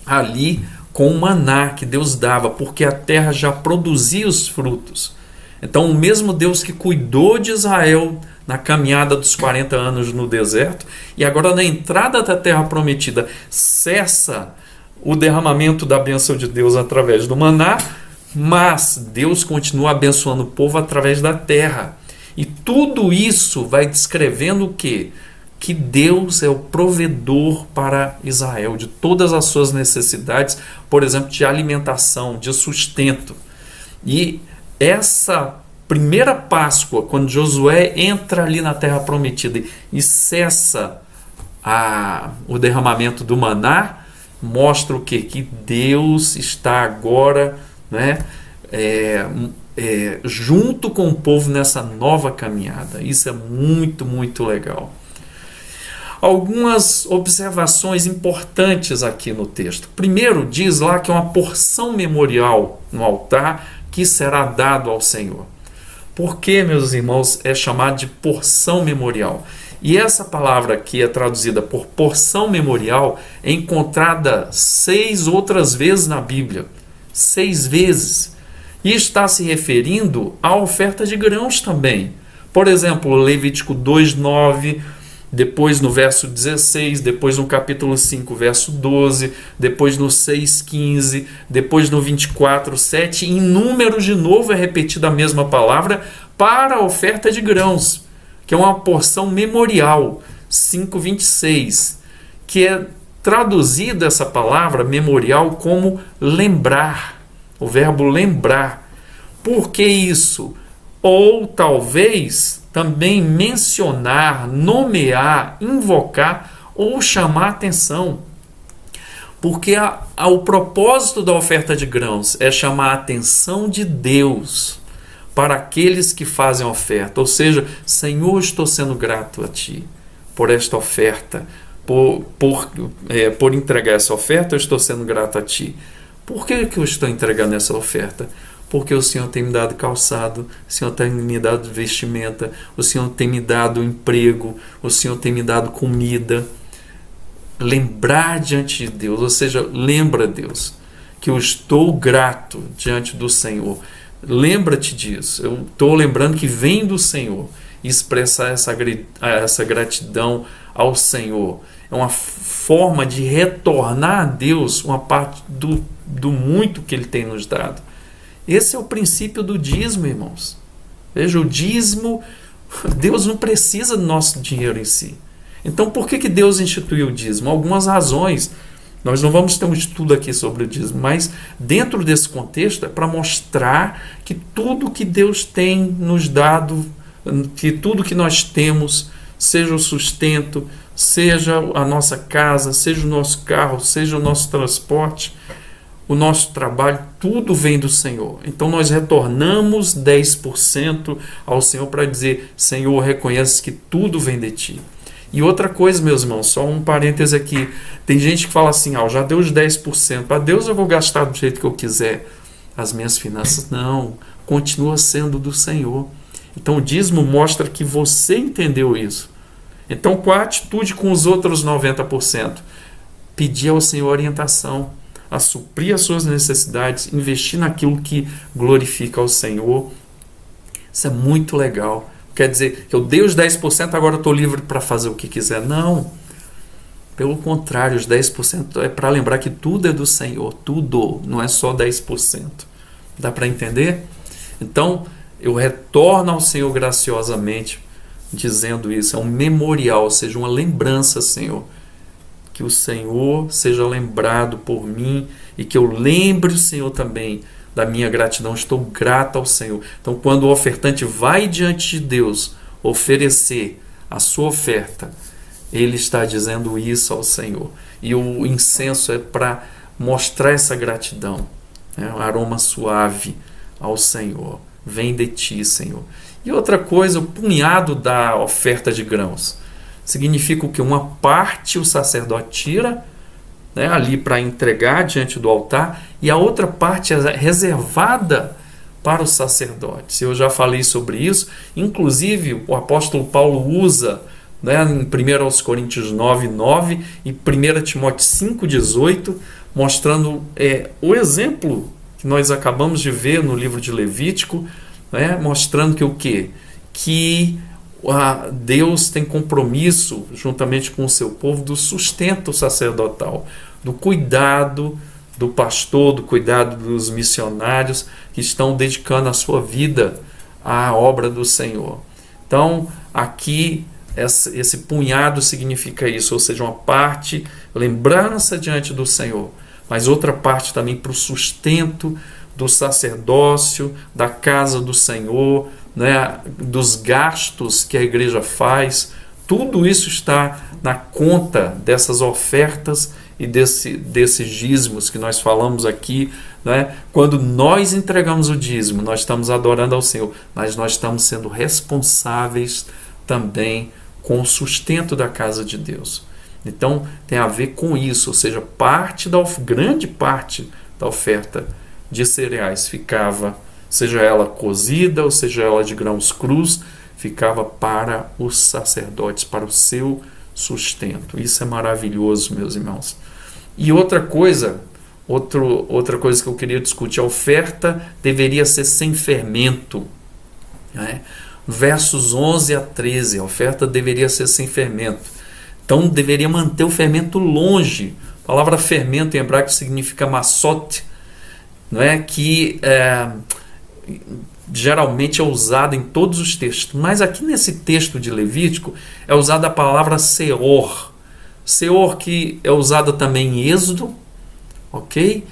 ali com o maná que Deus dava, porque a terra já produzia os frutos. Então, o mesmo Deus que cuidou de Israel na caminhada dos 40 anos no deserto, e agora na entrada da terra prometida, cessa o derramamento da bênção de Deus através do maná, mas Deus continua abençoando o povo através da terra. E tudo isso vai descrevendo o quê? Que Deus é o provedor para Israel de todas as suas necessidades, por exemplo, de alimentação, de sustento. E essa primeira Páscoa, quando Josué entra ali na terra prometida e cessa o derramamento do maná, mostra o quê? Que Deus está agora, né, junto com o povo nessa nova caminhada. Isso é muito, muito legal. Algumas observações importantes aqui no texto. Primeiro, diz lá que é uma porção memorial no altar que será dado ao Senhor. Por que, meus irmãos, é chamado de porção memorial? E essa palavra que é traduzida por porção memorial é encontrada 6 outras vezes na Bíblia. 6 vezes. E está se referindo à oferta de grãos também. Por exemplo, Levítico 2:9, depois no verso 16, depois no capítulo 5, verso 12, depois no 6:15, depois no 24:7, em Números de novo é repetida a mesma palavra para a oferta de grãos, que é uma porção memorial, 5:26, que é traduzida essa palavra memorial como lembrar, o verbo lembrar. Por que isso? Ou talvez também mencionar, nomear, invocar ou chamar atenção. Porque o propósito da oferta de grãos é chamar a atenção de Deus para aqueles que fazem a oferta. Ou seja, Senhor, estou sendo grato a Ti por esta oferta, por entregar essa oferta, eu estou sendo grato a Ti. Por que eu estou entregando essa oferta? Porque o Senhor tem me dado calçado, o Senhor tem me dado vestimenta, o Senhor tem me dado emprego, o Senhor tem me dado comida. Lembrar diante de Deus, ou seja, lembra, Deus, que eu estou grato diante do Senhor. Lembra-te disso. Eu estou lembrando que vem do Senhor. Expressar essa gratidão ao Senhor é uma forma de retornar a Deus uma parte do muito que Ele tem nos dado. Esse é o princípio do dízimo, irmãos. Veja, o dízimo, Deus não precisa do nosso dinheiro em si. Então, por que Deus instituiu o dízimo? Algumas razões. Nós não vamos ter um estudo aqui sobre o dízimo, mas dentro desse contexto é para mostrar que tudo que Deus tem nos dado, que tudo que nós temos, seja o sustento, seja a nossa casa, seja o nosso carro, seja o nosso transporte, o nosso trabalho, tudo vem do Senhor. Então nós retornamos 10% ao Senhor para dizer: Senhor, reconhece que tudo vem de Ti. E outra coisa, meus irmãos, só um parêntese aqui. Tem gente que fala assim: já deu os 10%, para Deus eu vou gastar do jeito que eu quiser. As minhas finanças, não, continua sendo do Senhor. Então o dízimo mostra que você entendeu isso. Então qual a atitude com os outros 90%? Pedir ao Senhor orientação, a suprir as suas necessidades, investir naquilo que glorifica ao Senhor. Isso é muito legal. Quer dizer que eu dei os 10%, agora eu estou livre para fazer o que quiser. Não. Pelo contrário, os 10% é para lembrar que tudo é do Senhor. Tudo, não é só 10%. Dá para entender? Então, eu retorno ao Senhor graciosamente, dizendo isso. É um memorial, ou seja, uma lembrança, Senhor. Que o Senhor seja lembrado por mim e que eu lembre o Senhor também da minha gratidão. Estou grato ao Senhor. Então, quando o ofertante vai diante de Deus oferecer a sua oferta, ele está dizendo isso ao Senhor. E o incenso é para mostrar essa gratidão, né? Um aroma suave ao Senhor. Vem de Ti, Senhor. E outra coisa, o punhado da oferta de grãos. Significa o que? Uma parte o sacerdote tira, né, ali para entregar diante do altar, e a outra parte é reservada para os sacerdotes. Eu já falei sobre isso. Inclusive, o apóstolo Paulo usa, né, em 1 Coríntios 9:9 e 1 Timóteo 5:18, mostrando o exemplo que nós acabamos de ver no livro de Levítico, né, mostrando que o quê? Que Deus tem compromisso, juntamente com o seu povo, do sustento sacerdotal, do cuidado do pastor, do cuidado dos missionários que estão dedicando a sua vida à obra do Senhor. Então, aqui, esse punhado significa isso, ou seja, uma parte, lembrança diante do Senhor, mas outra parte também para o sustento do sacerdócio, da casa do Senhor, né, dos gastos que a igreja faz. Tudo isso está na conta dessas ofertas e desses dízimos que nós falamos aqui, né? Quando nós entregamos o dízimo, nós estamos adorando ao Senhor, mas nós estamos sendo responsáveis também com o sustento da casa de Deus. Então tem a ver com isso, ou seja, grande parte da oferta de cereais ficava, seja ela cozida ou seja ela de grãos crus, ficava para os sacerdotes, para o seu sustento. Isso é maravilhoso, meus irmãos. E outra coisa que eu queria discutir, a oferta deveria ser sem fermento, né? Versos 11 a 13, a oferta deveria ser sem fermento. Então deveria manter o fermento longe. A palavra fermento em hebraico significa massot, não é? Que geralmente é usada em todos os textos, mas aqui nesse texto de Levítico é usada a palavra seor. Seor que é usada também em Êxodo, ok?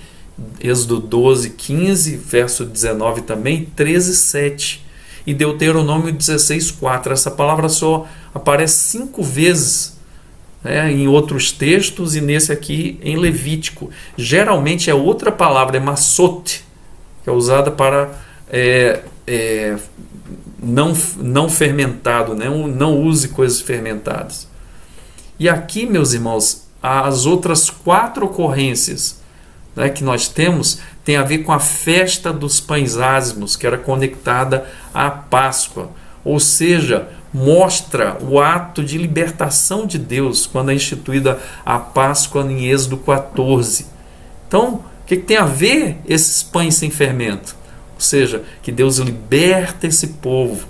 Êxodo 12:15, verso 19 também, 13:7 e Deuteronômio 16:4. Essa palavra só aparece 5 vezes, né, em outros textos e nesse aqui em Levítico. Geralmente é outra palavra, é massot, que é usada para não fermentado, né? Não use coisas fermentadas. E aqui, meus irmãos, as outras 4 ocorrências, né, que nós temos tem a ver com a festa dos pães ázimos, que era conectada à Páscoa, ou seja, mostra o ato de libertação de Deus quando é instituída a Páscoa em Êxodo 14. Então, o que tem a ver esses pães sem fermento? Ou seja, que Deus liberta esse povo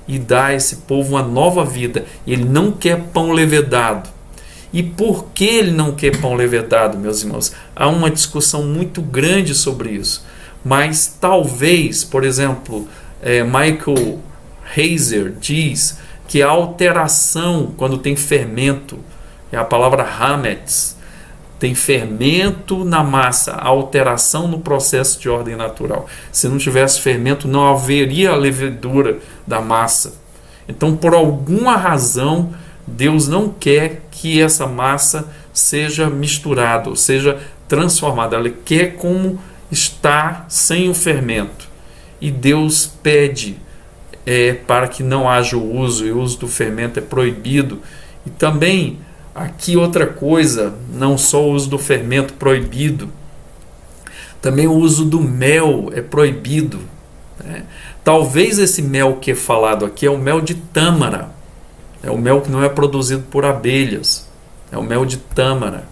e dá a esse povo uma nova vida. Ele não quer pão levedado. E por que ele não quer pão levedado, meus irmãos? Há uma discussão muito grande sobre isso. Mas talvez, por exemplo, Michael Heiser diz que a alteração, quando tem fermento, é a palavra hametz, tem fermento na massa, a alteração no processo de ordem natural. Se não tivesse fermento, não haveria a levedura da massa. Então, por alguma razão, Deus não quer que essa massa seja misturada, ou seja transformada. Ele quer como está, sem o fermento. E Deus pede para que não haja o uso, e o uso do fermento é proibido. E também, aqui outra coisa, não só o uso do fermento proibido, também o uso do mel é proibido, né? Talvez esse mel que é falado aqui é o mel de tâmara, é o mel que não é produzido por abelhas, é o mel de tâmara,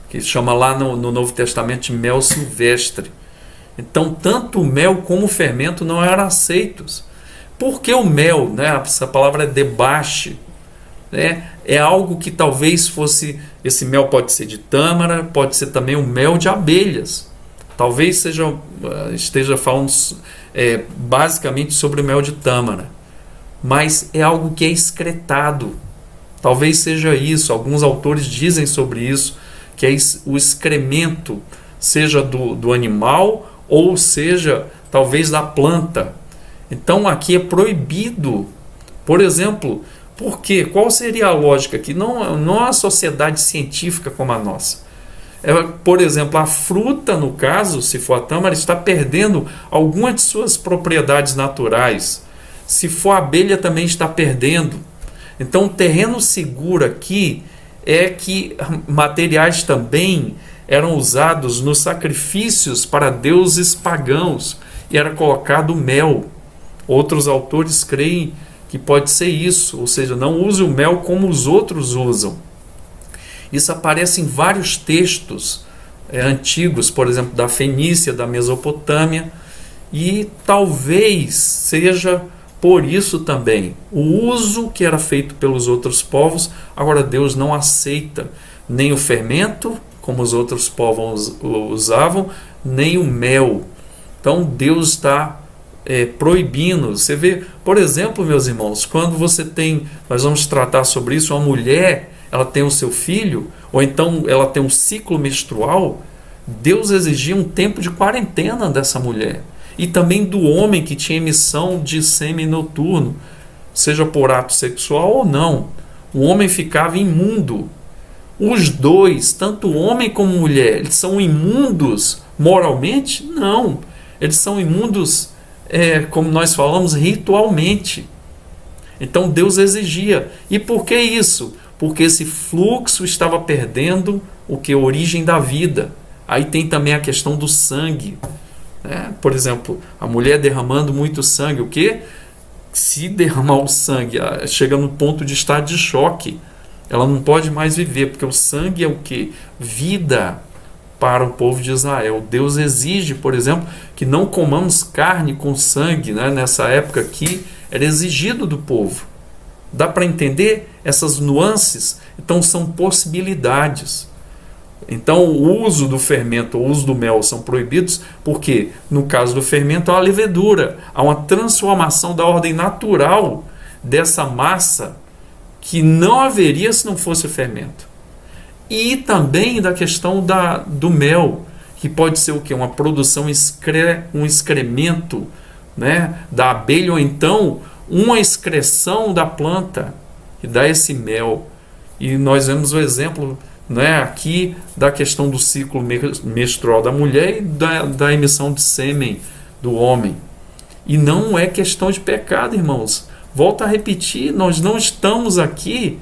que chama lá no Novo Testamento de mel silvestre. Então, tanto o mel como o fermento não eram aceitos. Por que o mel, né? Essa palavra é debaixo, né? É algo que talvez fosse, esse mel pode ser de tâmara, pode ser também o mel de abelhas. Talvez esteja falando basicamente sobre o mel de tâmara, mas é algo que é excretado. Talvez seja isso, alguns autores dizem sobre isso, que é o excremento, seja do animal ou seja, talvez da planta. Então aqui é proibido. Por exemplo, por quê? Qual seria a lógica aqui? Não é uma sociedade científica como a nossa. Por exemplo, a fruta, no caso, se for a tâmara, está perdendo algumas de suas propriedades naturais. Se for a abelha, também está perdendo. Então, o terreno seguro aqui é que materiais também eram usados nos sacrifícios para deuses pagãos e era colocado mel. Outros autores creem que pode ser isso, ou seja, não use o mel como os outros usam. Isso aparece em vários textos antigos, por exemplo, da Fenícia, da Mesopotâmia, e talvez seja por isso também o uso que era feito pelos outros povos. Agora Deus não aceita nem o fermento, como os outros povos usavam, nem o mel. Então Deus está proibindo. Você vê, por exemplo, meus irmãos, quando você tem, nós vamos tratar sobre isso, uma mulher, ela tem o seu filho, ou então ela tem um ciclo menstrual, Deus exigia um tempo de quarentena dessa mulher. E também do homem que tinha emissão de sêmen noturno, seja por ato sexual ou não. O homem ficava imundo. Os dois, tanto o homem como a mulher, eles são imundos moralmente? Não. Eles são imundos, como nós falamos, ritualmente. Então Deus exigia. E por que isso? Porque esse fluxo estava perdendo a origem da vida. Aí tem também a questão do sangue. Por exemplo, a mulher derramando muito sangue, o quê? Se derramar o sangue, chega no ponto de estado de choque. Ela não pode mais viver, porque o sangue é o quê? Vida para o povo de Israel. Deus exige, por exemplo, que não comamos carne com sangue, né? Nessa época aqui, era exigido do povo. Dá para entender essas nuances? Então são possibilidades. Então o uso do fermento, o uso do mel são proibidos porque no caso do fermento há uma levedura, há uma transformação da ordem natural dessa massa que não haveria se não fosse o fermento. E também da questão do mel, que pode ser o quê? Uma produção, um excremento, né, da abelha, ou então uma excreção da planta que dá esse mel. E nós vemos o exemplo, né, aqui da questão do ciclo menstrual da mulher e da emissão de sêmen do homem. E não é questão de pecado, irmãos. Volto a repetir, nós não estamos aqui,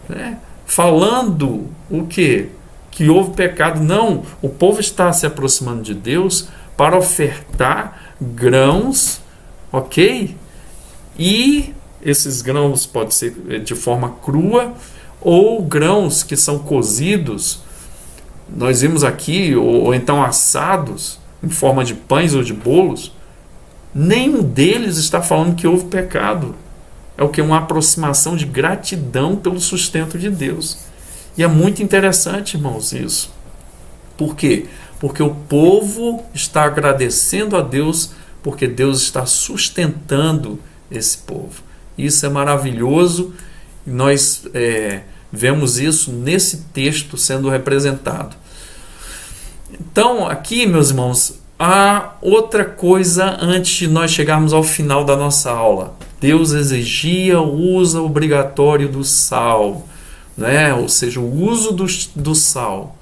né, falando o quê? Que houve pecado. Não, o povo está se aproximando de Deus para ofertar grãos, ok? E esses grãos podem ser de forma crua ou grãos que são cozidos, nós vimos aqui, ou então assados em forma de pães ou de bolos. Nenhum deles está falando que houve pecado. É o que? Uma aproximação de gratidão pelo sustento de Deus. E é muito interessante, irmãos, isso. Por quê? Porque o povo está agradecendo a Deus, porque Deus está sustentando esse povo. Isso é maravilhoso, e nós vemos isso nesse texto sendo representado. Então, aqui, meus irmãos, há outra coisa antes de nós chegarmos ao final da nossa aula. Deus exigia o uso obrigatório do sal, né? Ou seja, o uso do sal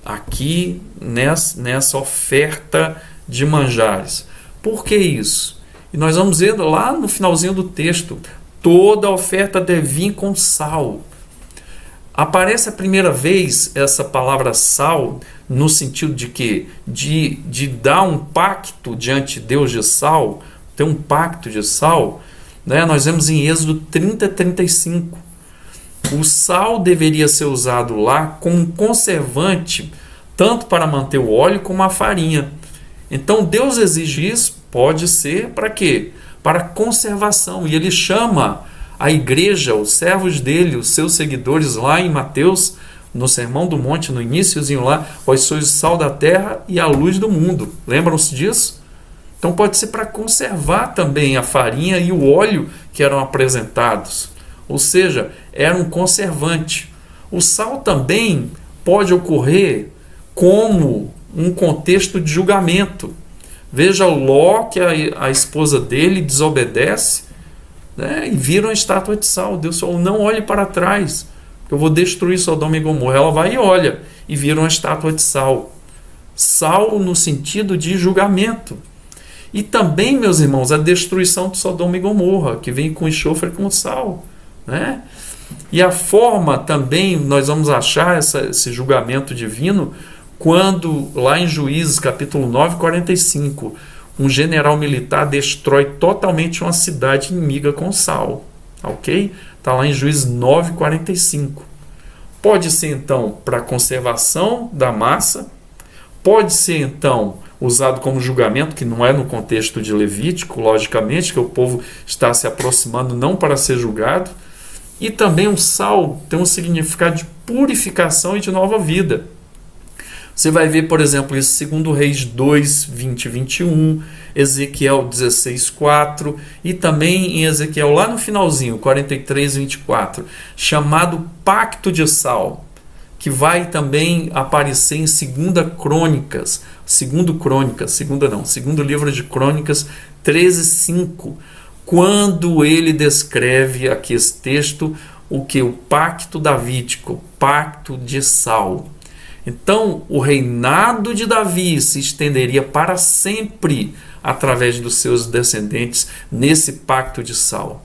aqui nessa oferta de manjares. Por que isso? E nós vamos ver lá no finalzinho do texto, toda oferta deve vir com sal. Aparece a primeira vez essa palavra sal no sentido de que de dar um pacto diante de Deus de sal, ter um pacto de sal, né? Nós vemos em Êxodo 30:35. O sal deveria ser usado lá como conservante, tanto para manter o óleo como a farinha. Então Deus exige isso, pode ser para quê? Para conservação. E ele chama a igreja, os servos dele, os seus seguidores lá em Mateus, no Sermão do Monte, no iníciozinho lá, vós sois o sal da terra e a luz do mundo. Lembram-se disso? Então pode ser para conservar também a farinha e o óleo que eram apresentados. Ou seja, era um conservante. O sal também pode ocorrer como um contexto de julgamento. Veja Ló, que a esposa dele desobedece, né, e viram a estátua de sal. Deus falou, não olhe para trás, eu vou destruir Sodoma e Gomorra. Ela vai e olha, e viram a estátua de sal. Sal no sentido de julgamento. E também, meus irmãos, a destruição de Sodoma e Gomorra, que vem com enxofre e com sal, né? E a forma também, nós vamos achar esse julgamento divino quando, lá em Juízes, capítulo 9, 45, um general militar destrói totalmente uma cidade inimiga com sal. Ok? Está lá em Juízes 9, 45. Pode ser, então, para conservação da massa, pode ser, então, usado como julgamento, que não é no contexto de Levítico, logicamente, que o povo está se aproximando não para ser julgado. E também o sal tem um significado de purificação e de nova vida. Você vai ver, por exemplo, isso em 2 Reis 2, 20 e 21, Ezequiel 16, 4, e também em Ezequiel, lá no finalzinho, 43, 24, chamado Pacto de Sal, que vai também aparecer em 2 livro de Crônicas 13, 5, quando ele descreve aqui esse texto, o pacto davídico, pacto de sal. Então, o reinado de Davi se estenderia para sempre através dos seus descendentes nesse pacto de sal.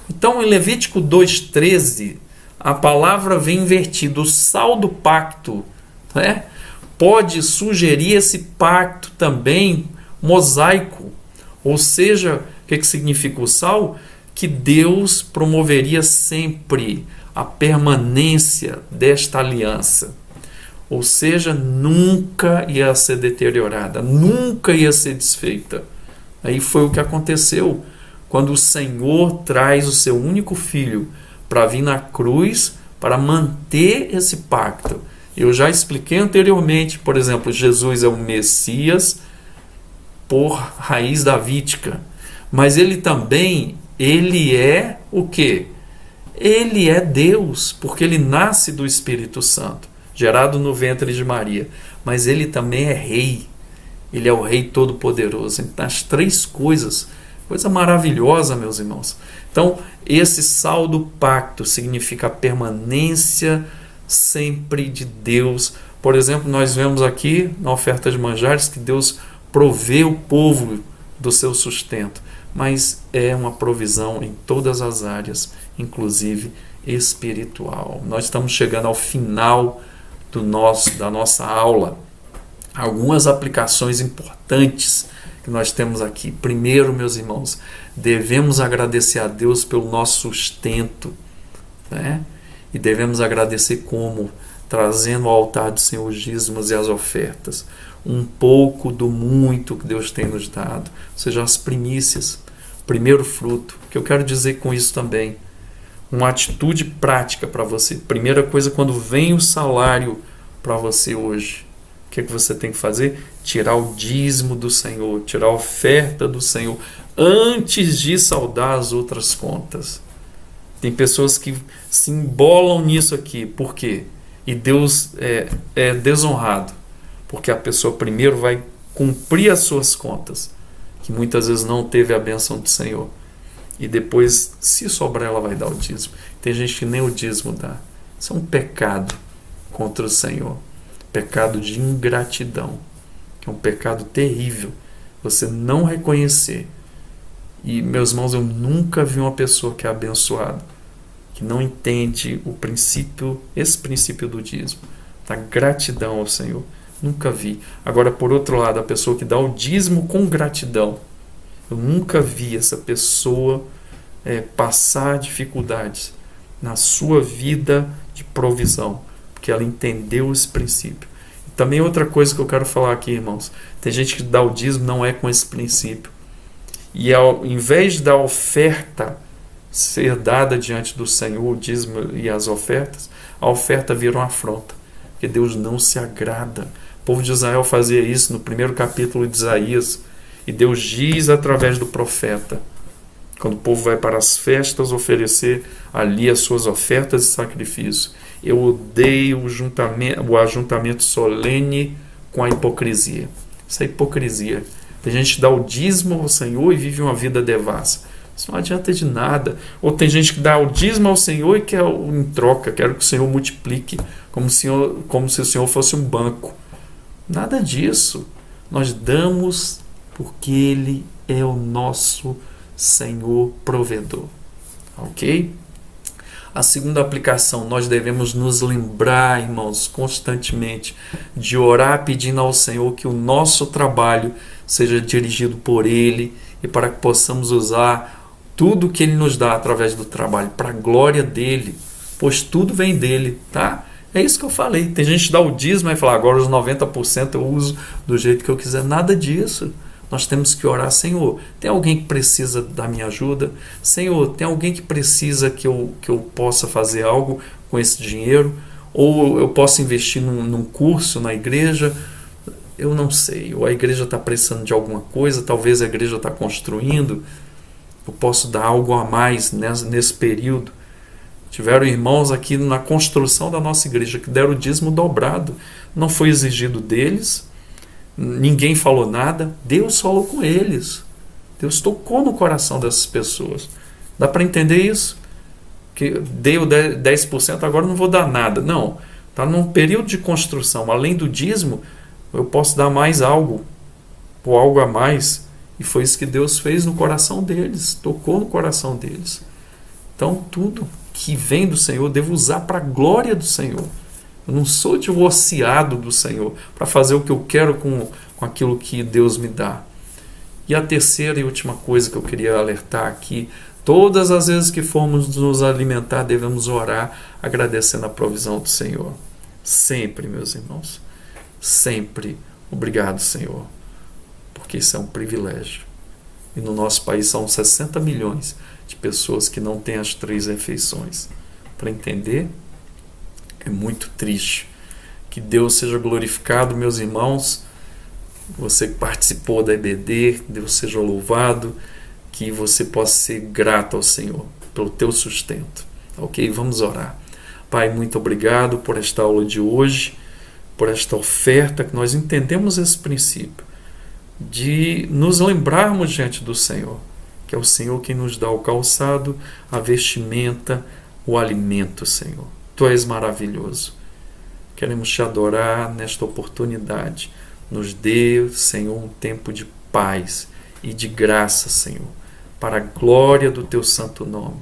Então, em Levítico 2,13, a palavra vem invertida. O sal do pacto, né, pode sugerir esse pacto também mosaico. Ou seja, o que significa o sal? Que Deus promoveria sempre a permanência desta aliança. Ou seja, nunca ia ser deteriorada, nunca ia ser desfeita. Aí foi o que aconteceu quando o Senhor traz o seu único filho para vir na cruz para manter esse pacto. Eu já expliquei anteriormente, por exemplo, Jesus é o Messias por raiz davídica, mas ele é o quê? Ele é Deus, porque ele nasce do Espírito Santo, gerado no ventre de Maria, mas ele também é rei, ele é o rei todo-poderoso. Então, as três coisa maravilhosa, meus irmãos. Então, esse sal do pacto significa a permanência sempre de Deus. Por exemplo, nós vemos aqui na oferta de manjares que Deus provê o povo do seu sustento, mas é uma provisão em todas as áreas, inclusive espiritual. Nós estamos chegando ao final da nossa aula. Algumas aplicações importantes que nós temos aqui. Primeiro, meus irmãos, devemos agradecer a Deus pelo nosso sustento, né? E devemos agradecer como? Trazendo ao altar do Senhor os dízimos e as ofertas. Um pouco do muito que Deus tem nos dado, ou seja, as primícias, primeiro fruto. O que eu quero dizer com isso também? uma atitude prática para você. Primeira coisa, quando vem o salário para você hoje, o que você tem que fazer? Tirar o dízimo do Senhor, tirar a oferta do Senhor, antes de saldar as outras contas. Tem pessoas que se embolam nisso aqui. Por quê? E Deus é desonrado, porque a pessoa primeiro vai cumprir as suas contas, que muitas vezes não teve a bênção do Senhor. E depois, se sobrar, ela vai dar o dízimo. Tem gente que nem o dízimo dá. Isso é um pecado contra o Senhor. Pecado de ingratidão. Que é um pecado terrível. Você não reconhecer. E, meus irmãos, eu nunca vi uma pessoa que é abençoada, que não entende o princípio, esse princípio do dízimo, da gratidão ao Senhor. Nunca vi. Agora, por outro lado, a pessoa que dá o dízimo com gratidão, eu nunca vi essa pessoa passar dificuldades na sua vida de provisão, porque ela entendeu esse princípio. E também outra coisa que eu quero falar aqui, irmãos, tem gente que dá o dízimo não é com esse princípio. E ao invés da oferta ser dada diante do Senhor, o dízimo e as ofertas, a oferta vira uma afronta, porque Deus não se agrada. O povo de Israel fazia isso no primeiro capítulo de Isaías, e Deus diz através do profeta, quando o povo vai para as festas oferecer ali as suas ofertas e sacrifícios: eu odeio o ajuntamento solene com a hipocrisia. Isso é hipocrisia. Tem gente que dá o dízimo ao Senhor e vive uma vida devassa. Isso não adianta de nada. Ou tem gente que dá o dízimo ao Senhor e quer em troca, quer que o Senhor multiplique, como se o Senhor fosse um banco. Nada disso. Nós damos porque Ele é o nosso Senhor provedor. Ok? A segunda aplicação, nós devemos nos lembrar, irmãos, constantemente de orar pedindo ao Senhor que o nosso trabalho seja dirigido por Ele e para que possamos usar tudo que Ele nos dá através do trabalho para a glória dEle, pois tudo vem dEle, tá? É isso que eu falei. Tem gente que dá o dízimo e fala: agora os 90% eu uso do jeito que eu quiser. Nada disso. Nós temos que orar: Senhor, tem alguém que precisa da minha ajuda? Senhor, tem alguém que precisa que eu possa fazer algo com esse dinheiro? Ou eu posso investir num curso na igreja? Eu não sei. Ou a igreja está precisando de alguma coisa, talvez a igreja está construindo. Eu posso dar algo a mais nesse período. Tiveram irmãos aqui na construção da nossa igreja que deram o dízimo dobrado. Não foi exigido deles. Ninguém falou nada, Deus falou com eles. Deus tocou no coração dessas pessoas. Dá para entender isso? Que dei o 10%, agora não vou dar nada. Não, está num período de construção. Além do dízimo, eu posso dar mais algo, ou algo a mais. E foi isso que Deus fez no coração deles, tocou no coração deles. Então, tudo que vem do Senhor, eu devo usar para a glória do Senhor. Eu não sou divorciado do Senhor para fazer o que eu quero com aquilo que Deus me dá. E a terceira e última coisa que eu queria alertar aqui: todas as vezes que formos nos alimentar, devemos orar agradecendo a provisão do Senhor. Sempre, meus irmãos. Sempre. Obrigado, Senhor. Porque isso é um privilégio. E no nosso país são 60 milhões de pessoas que não têm as 3 refeições. Para entender? É muito triste. Que Deus seja glorificado, meus irmãos. Você que participou da EBD, Deus seja louvado. Que você possa ser grato ao Senhor pelo teu sustento. Ok? Vamos orar. Pai, muito obrigado por esta aula de hoje, por esta oferta, que nós entendemos esse princípio de nos lembrarmos diante do Senhor, que é o Senhor quem nos dá o calçado, a vestimenta, o alimento, Senhor. Tu és maravilhoso. Queremos te adorar nesta oportunidade. Nos dê, Senhor, um tempo de paz e de graça, Senhor, para a glória do teu santo nome.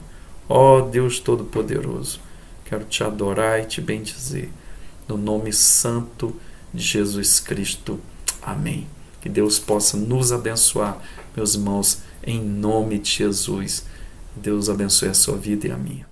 Ó Deus Todo-Poderoso, quero te adorar e te bendizer. No nome santo de Jesus Cristo. Amém. Que Deus possa nos abençoar, meus irmãos, em nome de Jesus. Deus abençoe a sua vida e a minha.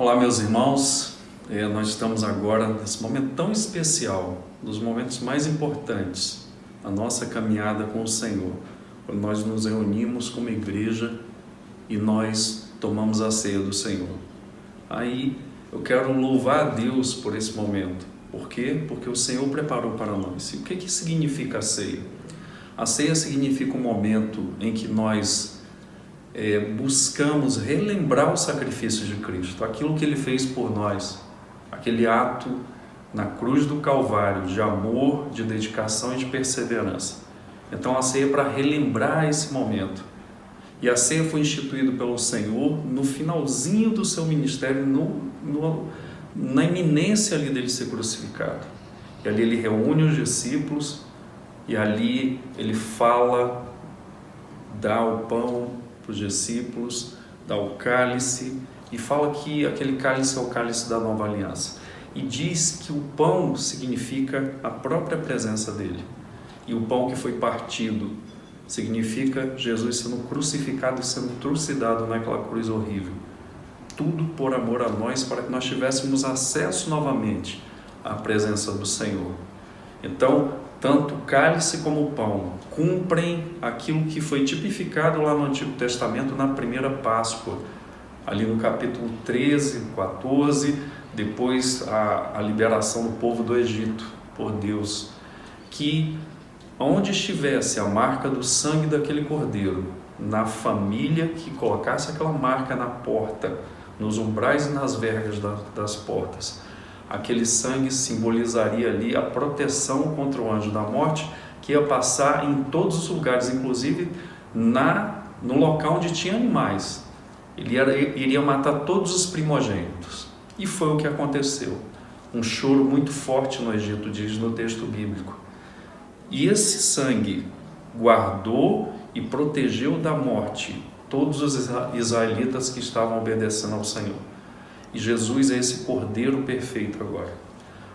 Olá, meus irmãos, nós estamos agora nesse momento tão especial, dos momentos mais importantes da nossa caminhada com o Senhor, quando nós nos reunimos como igreja e nós tomamos a ceia do Senhor. Aí eu quero louvar a Deus por esse momento. Por quê? Porque o Senhor preparou para nós. E o que significa a ceia? A ceia significa um momento em que nós buscamos relembrar o sacrifício de Cristo, aquilo que Ele fez por nós, aquele ato na cruz do Calvário de amor, de dedicação e de perseverança. Então a ceia é para relembrar esse momento. E a ceia foi instituída pelo Senhor no finalzinho do seu ministério, na iminência ali dele ser crucificado. E ali ele reúne os discípulos e ali ele fala, dá o pão para os discípulos, dá o cálice e fala que aquele cálice é o cálice da nova aliança. E diz que o pão significa a própria presença dele. E o pão que foi partido significa Jesus sendo crucificado e sendo trucidado naquela cruz horrível. Tudo por amor a nós, para que nós tivéssemos acesso novamente à presença do Senhor. Então, tanto o cálice como o pão cumprem aquilo que foi tipificado lá no Antigo Testamento na primeira Páscoa, ali no capítulo 13, 14, depois a liberação do povo do Egito por Deus, que onde estivesse a marca do sangue daquele cordeiro, na família que colocasse aquela marca na porta, nos umbrais e nas vergas das portas, aquele sangue simbolizaria ali a proteção contra o anjo da morte, que ia passar em todos os lugares, inclusive no local onde tinha animais. Ele iria matar todos os primogênitos. E foi o que aconteceu. Um choro muito forte no Egito, diz no texto bíblico. E esse sangue guardou e protegeu da morte todos os israelitas que estavam obedecendo ao Senhor. E Jesus é esse cordeiro perfeito agora.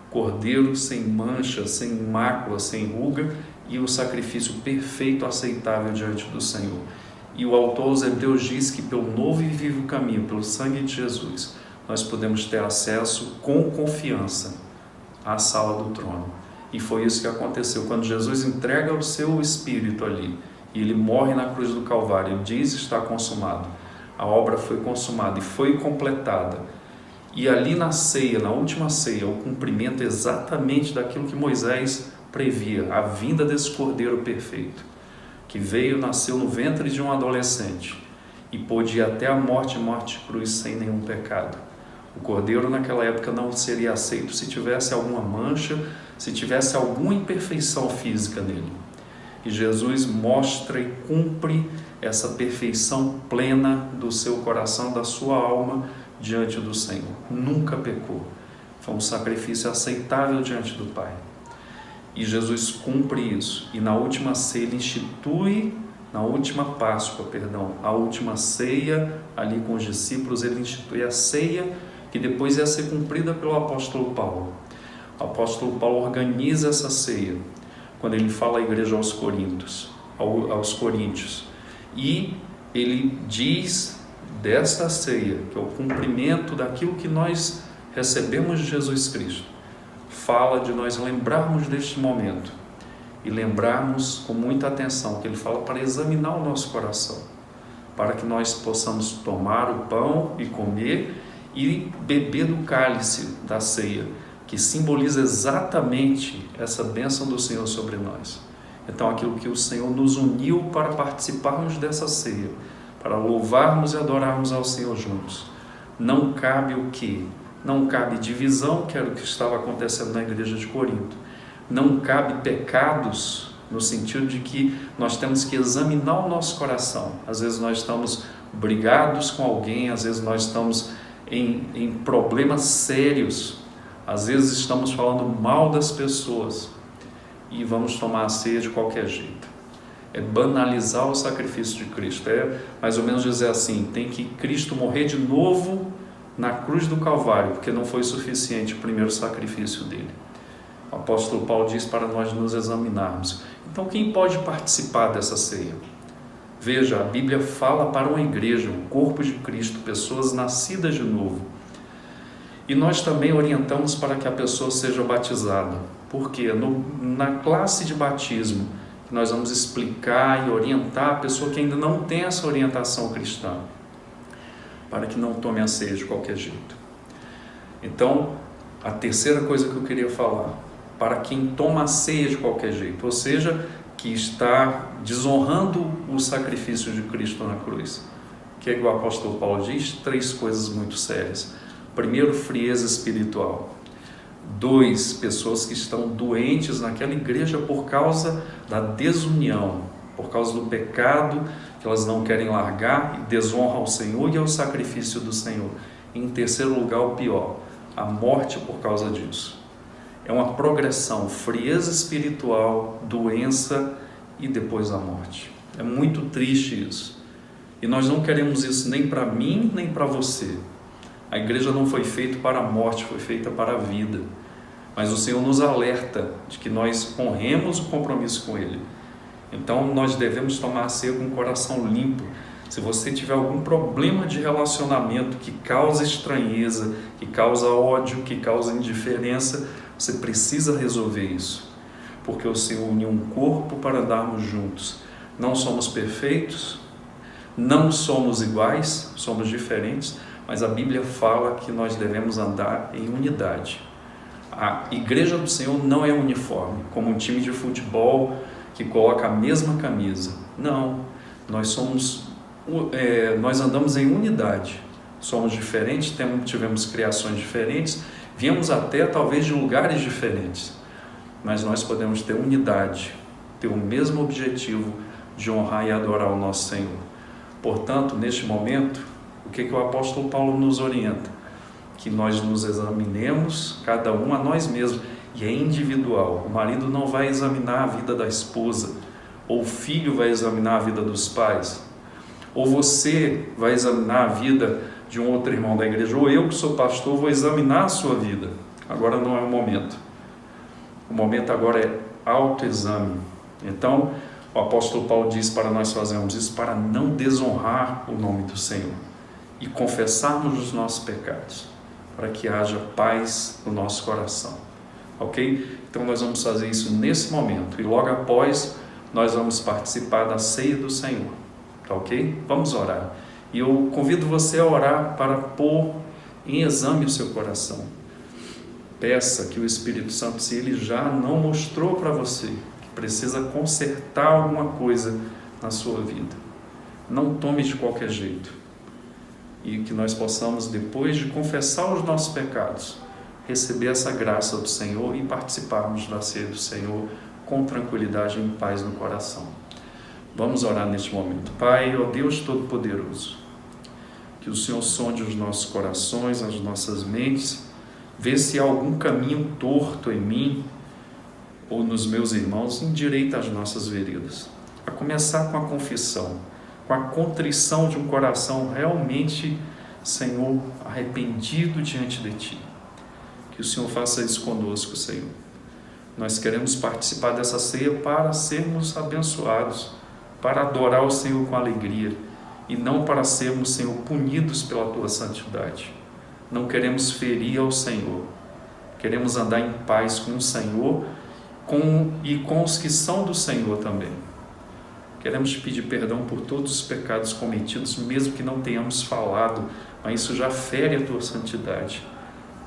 Cordeiro sem mancha, sem mácula, sem ruga, e o sacrifício perfeito, aceitável diante do Senhor. E o autor aos Hebreus diz que pelo novo e vivo caminho, pelo sangue de Jesus, nós podemos ter acesso com confiança à sala do trono. E foi isso que aconteceu quando Jesus entrega o seu Espírito ali, e ele morre na cruz do Calvário. Ele diz: está consumado. A obra foi consumada e foi completada. E ali na ceia, na última ceia, o cumprimento exatamente daquilo que Moisés previa, a vinda desse cordeiro perfeito, que veio, nasceu no ventre de um adolescente e pôde ir até a morte de cruz sem nenhum pecado. O cordeiro naquela época não seria aceito se tivesse alguma mancha, se tivesse alguma imperfeição física nele. E Jesus mostra e cumpre essa perfeição plena do seu coração, da sua alma, diante do Senhor. Nunca pecou. Foi um sacrifício aceitável diante do Pai. E Jesus cumpre isso. E na última ceia ele institui, na última Páscoa, a última ceia ali com os discípulos, ele institui a ceia que depois ia ser cumprida pelo apóstolo Paulo. O apóstolo Paulo organiza essa ceia quando ele fala à igreja aos Coríntios. E ele diz desta ceia, que é o cumprimento daquilo que nós recebemos de Jesus Cristo, fala de nós lembrarmos deste momento e lembrarmos com muita atenção, que ele fala para examinar o nosso coração, para que nós possamos tomar o pão e comer e beber do cálice da ceia, que simboliza exatamente essa bênção do Senhor sobre nós. Então, aquilo que o Senhor nos uniu para participarmos dessa ceia, para louvarmos e adorarmos ao Senhor juntos. Não cabe o quê? Não cabe divisão, que era o que estava acontecendo na igreja de Corinto. Não cabe pecados, no sentido de que nós temos que examinar o nosso coração. Às vezes nós estamos brigados com alguém, às vezes nós estamos em problemas sérios, às vezes estamos falando mal das pessoas e vamos tomar a ceia de qualquer jeito. É banalizar o sacrifício de Cristo, é mais ou menos dizer assim: tem que Cristo morrer de novo na cruz do Calvário, porque não foi suficiente o primeiro sacrifício dele. O apóstolo Paulo diz para nós nos examinarmos. Então, quem pode participar dessa ceia? Veja, a Bíblia fala para uma igreja, o corpo de Cristo, pessoas nascidas de novo. E nós também orientamos para que a pessoa seja batizada. Porque na classe de batismo, nós vamos explicar e orientar a pessoa que ainda não tem essa orientação cristã, para que não tome a ceia de qualquer jeito. Então, a terceira coisa que eu queria falar, para quem toma a ceia de qualquer jeito, ou seja, que está desonrando o sacrifício de Cristo na cruz. O que é que o apóstolo Paulo diz? 3 coisas muito sérias. Primeiro, frieza espiritual. 2, pessoas que estão doentes naquela igreja por causa da desunião, por causa do pecado que elas não querem largar e desonram ao Senhor e ao sacrifício do Senhor. E em terceiro lugar, o pior, a morte por causa disso. É uma progressão, frieza espiritual, doença e depois a morte. É muito triste isso. E nós não queremos isso nem para mim, nem para você. A igreja não foi feita para a morte, foi feita para a vida. Mas o Senhor nos alerta de que nós honremos o compromisso com Ele. Então nós devemos tomar a ceia com o coração limpo. Se você tiver algum problema de relacionamento que causa estranheza, que causa ódio, que causa indiferença, você precisa resolver isso. Porque o Senhor uniu um corpo para andarmos juntos. Não somos perfeitos, não somos iguais, somos diferentes, mas a Bíblia fala que nós devemos andar em unidade. A igreja do Senhor não é uniforme, como um time de futebol que coloca a mesma camisa. Não, nós andamos em unidade. Somos diferentes, tivemos criações diferentes, viemos até talvez de lugares diferentes, mas nós podemos ter unidade, ter o mesmo objetivo de honrar e adorar o nosso Senhor. Portanto, neste momento, o que o apóstolo Paulo nos orienta? Que nós nos examinemos, cada um a nós mesmos, e é individual. O marido não vai examinar a vida da esposa, ou o filho vai examinar a vida dos pais, ou você vai examinar a vida de um outro irmão da igreja, ou eu que sou pastor vou examinar a sua vida. Agora não é o momento. O momento agora é autoexame. Então, o apóstolo Paulo diz para nós fazermos isso para não desonrar o nome do Senhor e confessarmos os nossos pecados, para que haja paz no nosso coração, ok? Então nós vamos fazer isso nesse momento e logo após nós vamos participar da ceia do Senhor, tá ok? Vamos orar. E eu convido você a orar para pôr em exame o seu coração. Peça que o Espírito Santo, se Ele já não mostrou para você que precisa consertar alguma coisa na sua vida, não tome de qualquer jeito. E que nós possamos, depois de confessar os nossos pecados, receber essa graça do Senhor e participarmos da ceia do Senhor com tranquilidade e em paz no coração. Vamos orar neste momento. Pai, ó Deus Todo-Poderoso, que o Senhor sonde os nossos corações, as nossas mentes, vê se há algum caminho torto em mim ou nos meus irmãos, endireita as nossas veredas. A começar com a confissão, com a contrição de um coração realmente, Senhor, arrependido diante de Ti. Que o Senhor faça isso conosco, Senhor. Nós queremos participar dessa ceia para sermos abençoados, para adorar o Senhor com alegria e não para sermos, Senhor, punidos pela Tua santidade. Não queremos ferir ao Senhor. Queremos andar em paz com o Senhor e com os que são do Senhor também. Queremos te pedir perdão por todos os pecados cometidos, mesmo que não tenhamos falado, mas isso já fere a Tua santidade.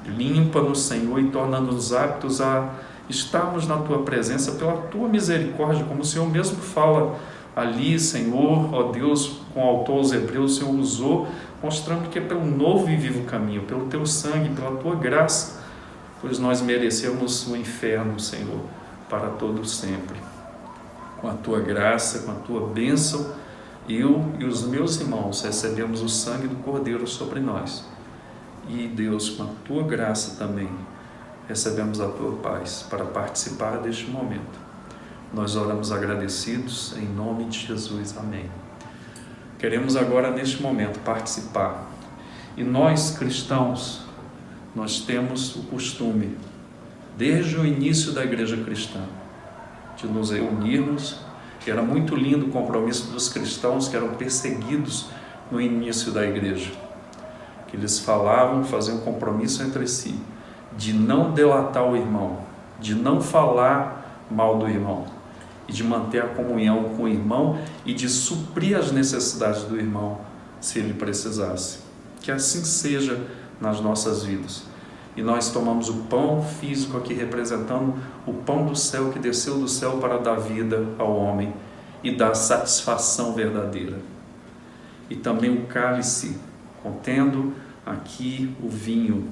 Limpa-nos, Senhor, e torna-nos aptos a estarmos na Tua presença pela Tua misericórdia, como o Senhor mesmo fala ali, Senhor, ó Deus, com o autor aos Hebreus, o Senhor usou, mostrando que é pelo novo e vivo caminho, pelo Teu sangue, pela Tua graça, pois nós merecemos o inferno, Senhor, para todo sempre. Com a Tua graça, com a Tua bênção, eu e os meus irmãos recebemos o sangue do Cordeiro sobre nós. E Deus, com a Tua graça também, recebemos a Tua paz para participar deste momento. Nós oramos agradecidos em nome de Jesus. Amém. Queremos agora, neste momento, participar. E nós, cristãos, nós temos o costume, desde o início da igreja cristã, de nos reunirmos, que era muito lindo o compromisso dos cristãos que eram perseguidos no início da igreja, que eles falavam, faziam um compromisso entre si, de não delatar o irmão, de não falar mal do irmão, e de manter a comunhão com o irmão e de suprir as necessidades do irmão, se ele precisasse. Que assim seja nas nossas vidas. E nós tomamos o pão físico aqui, representando o pão do céu que desceu do céu para dar vida ao homem e dar satisfação verdadeira. E também o cálice, contendo aqui o vinho,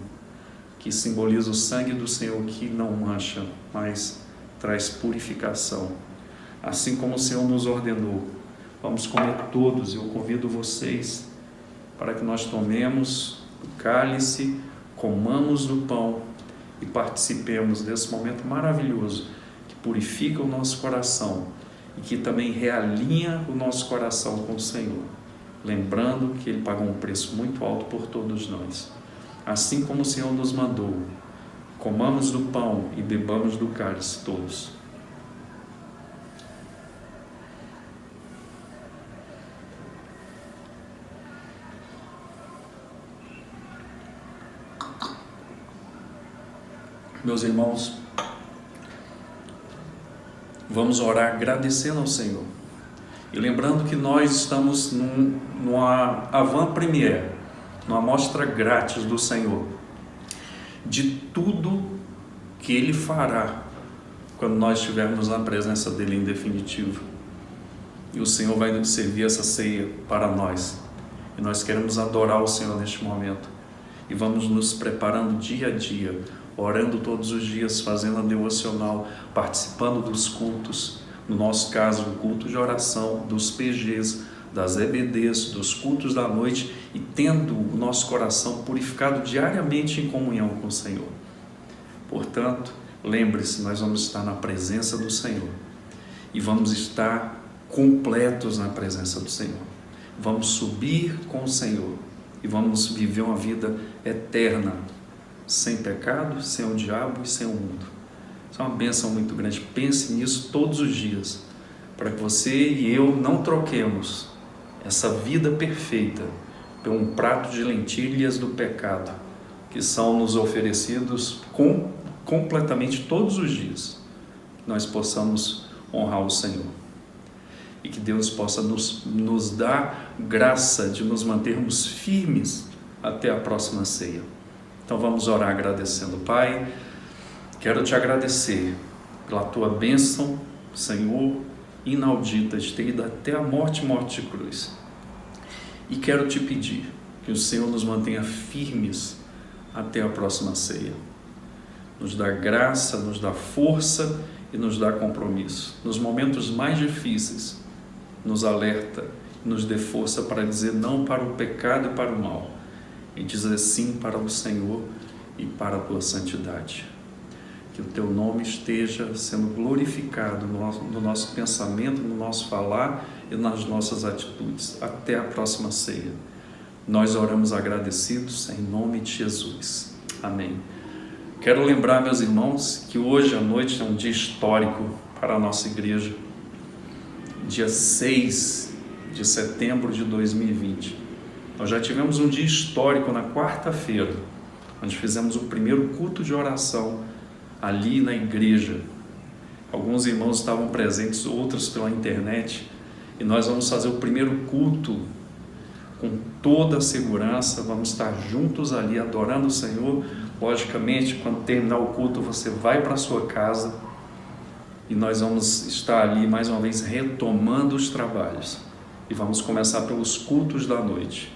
que simboliza o sangue do Senhor, que não mancha, mas traz purificação. Assim como o Senhor nos ordenou, vamos comer todos. Eu convido vocês para que nós tomemos o cálice, comamos do pão e participemos desse momento maravilhoso que purifica o nosso coração e que também realinha o nosso coração com o Senhor, lembrando que Ele pagou um preço muito alto por todos nós. Assim como o Senhor nos mandou, comamos do pão e bebamos do cálice todos. Meus irmãos, vamos orar agradecendo ao Senhor e lembrando que nós estamos numa avant-première, numa mostra grátis do Senhor, de tudo que Ele fará quando nós estivermos na presença dEle em definitivo. E o Senhor vai servir essa ceia para nós, e nós queremos adorar o Senhor neste momento, e vamos nos preparando dia a dia, orando todos os dias, fazendo a devocional, participando dos cultos, no nosso caso, do culto de oração, dos PGs, das EBDs, dos cultos da noite, e tendo o nosso coração purificado diariamente em comunhão com o Senhor. Portanto, lembre-se, nós vamos estar na presença do Senhor e vamos estar completos na presença do Senhor. Vamos subir com o Senhor e vamos viver uma vida eterna, sem pecado, sem o diabo e sem o mundo. Isso é uma bênção muito grande. Pense nisso todos os dias, para que você e eu não troquemos essa vida perfeita por um prato de lentilhas do pecado, que são nos oferecidos completamente todos os dias. Que nós possamos honrar o Senhor e que Deus possa nos dar graça de nos mantermos firmes até a próxima ceia. Então vamos orar agradecendo. Pai, quero te agradecer pela tua bênção, Senhor, inaudita, de ter ido até a morte de cruz. E quero te pedir que o Senhor nos mantenha firmes até a próxima ceia. Nos dá graça, nos dá força e nos dá compromisso. Nos momentos mais difíceis, nos alerta, nos dê força para dizer não para o pecado e para o mal, e dizer sim para o Senhor e para a tua santidade. Que o teu nome esteja sendo glorificado no nosso pensamento, no nosso falar e nas nossas atitudes. Até a próxima ceia. Nós oramos agradecidos em nome de Jesus. Amém. Quero lembrar, meus irmãos, que hoje à noite é um dia histórico para a nossa igreja. Dia 6 de setembro de 2020. Nós já tivemos um dia histórico na quarta-feira, onde fizemos o primeiro culto de oração ali na igreja. Alguns irmãos estavam presentes, outros pela internet, e nós vamos fazer o primeiro culto com toda a segurança. Vamos estar juntos ali adorando o Senhor. Logicamente, quando terminar o culto, você vai para a sua casa e nós vamos estar ali mais uma vez retomando os trabalhos, e vamos começar pelos cultos da noite.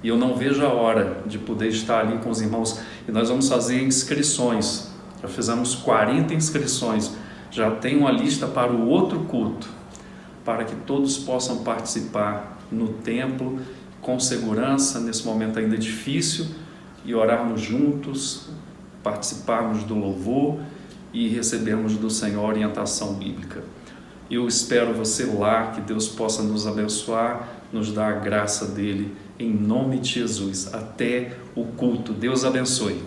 E eu não vejo a hora de poder estar ali com os irmãos, e nós vamos fazer inscrições. Já fizemos 40 inscrições, já tem uma lista para o outro culto, para que todos possam participar no templo com segurança, nesse momento ainda difícil, e orarmos juntos, participarmos do louvor e recebermos do Senhor orientação bíblica. Eu espero você lá, que Deus possa nos abençoar, nos dar a graça dele, em nome de Jesus. Até o culto. Deus abençoe.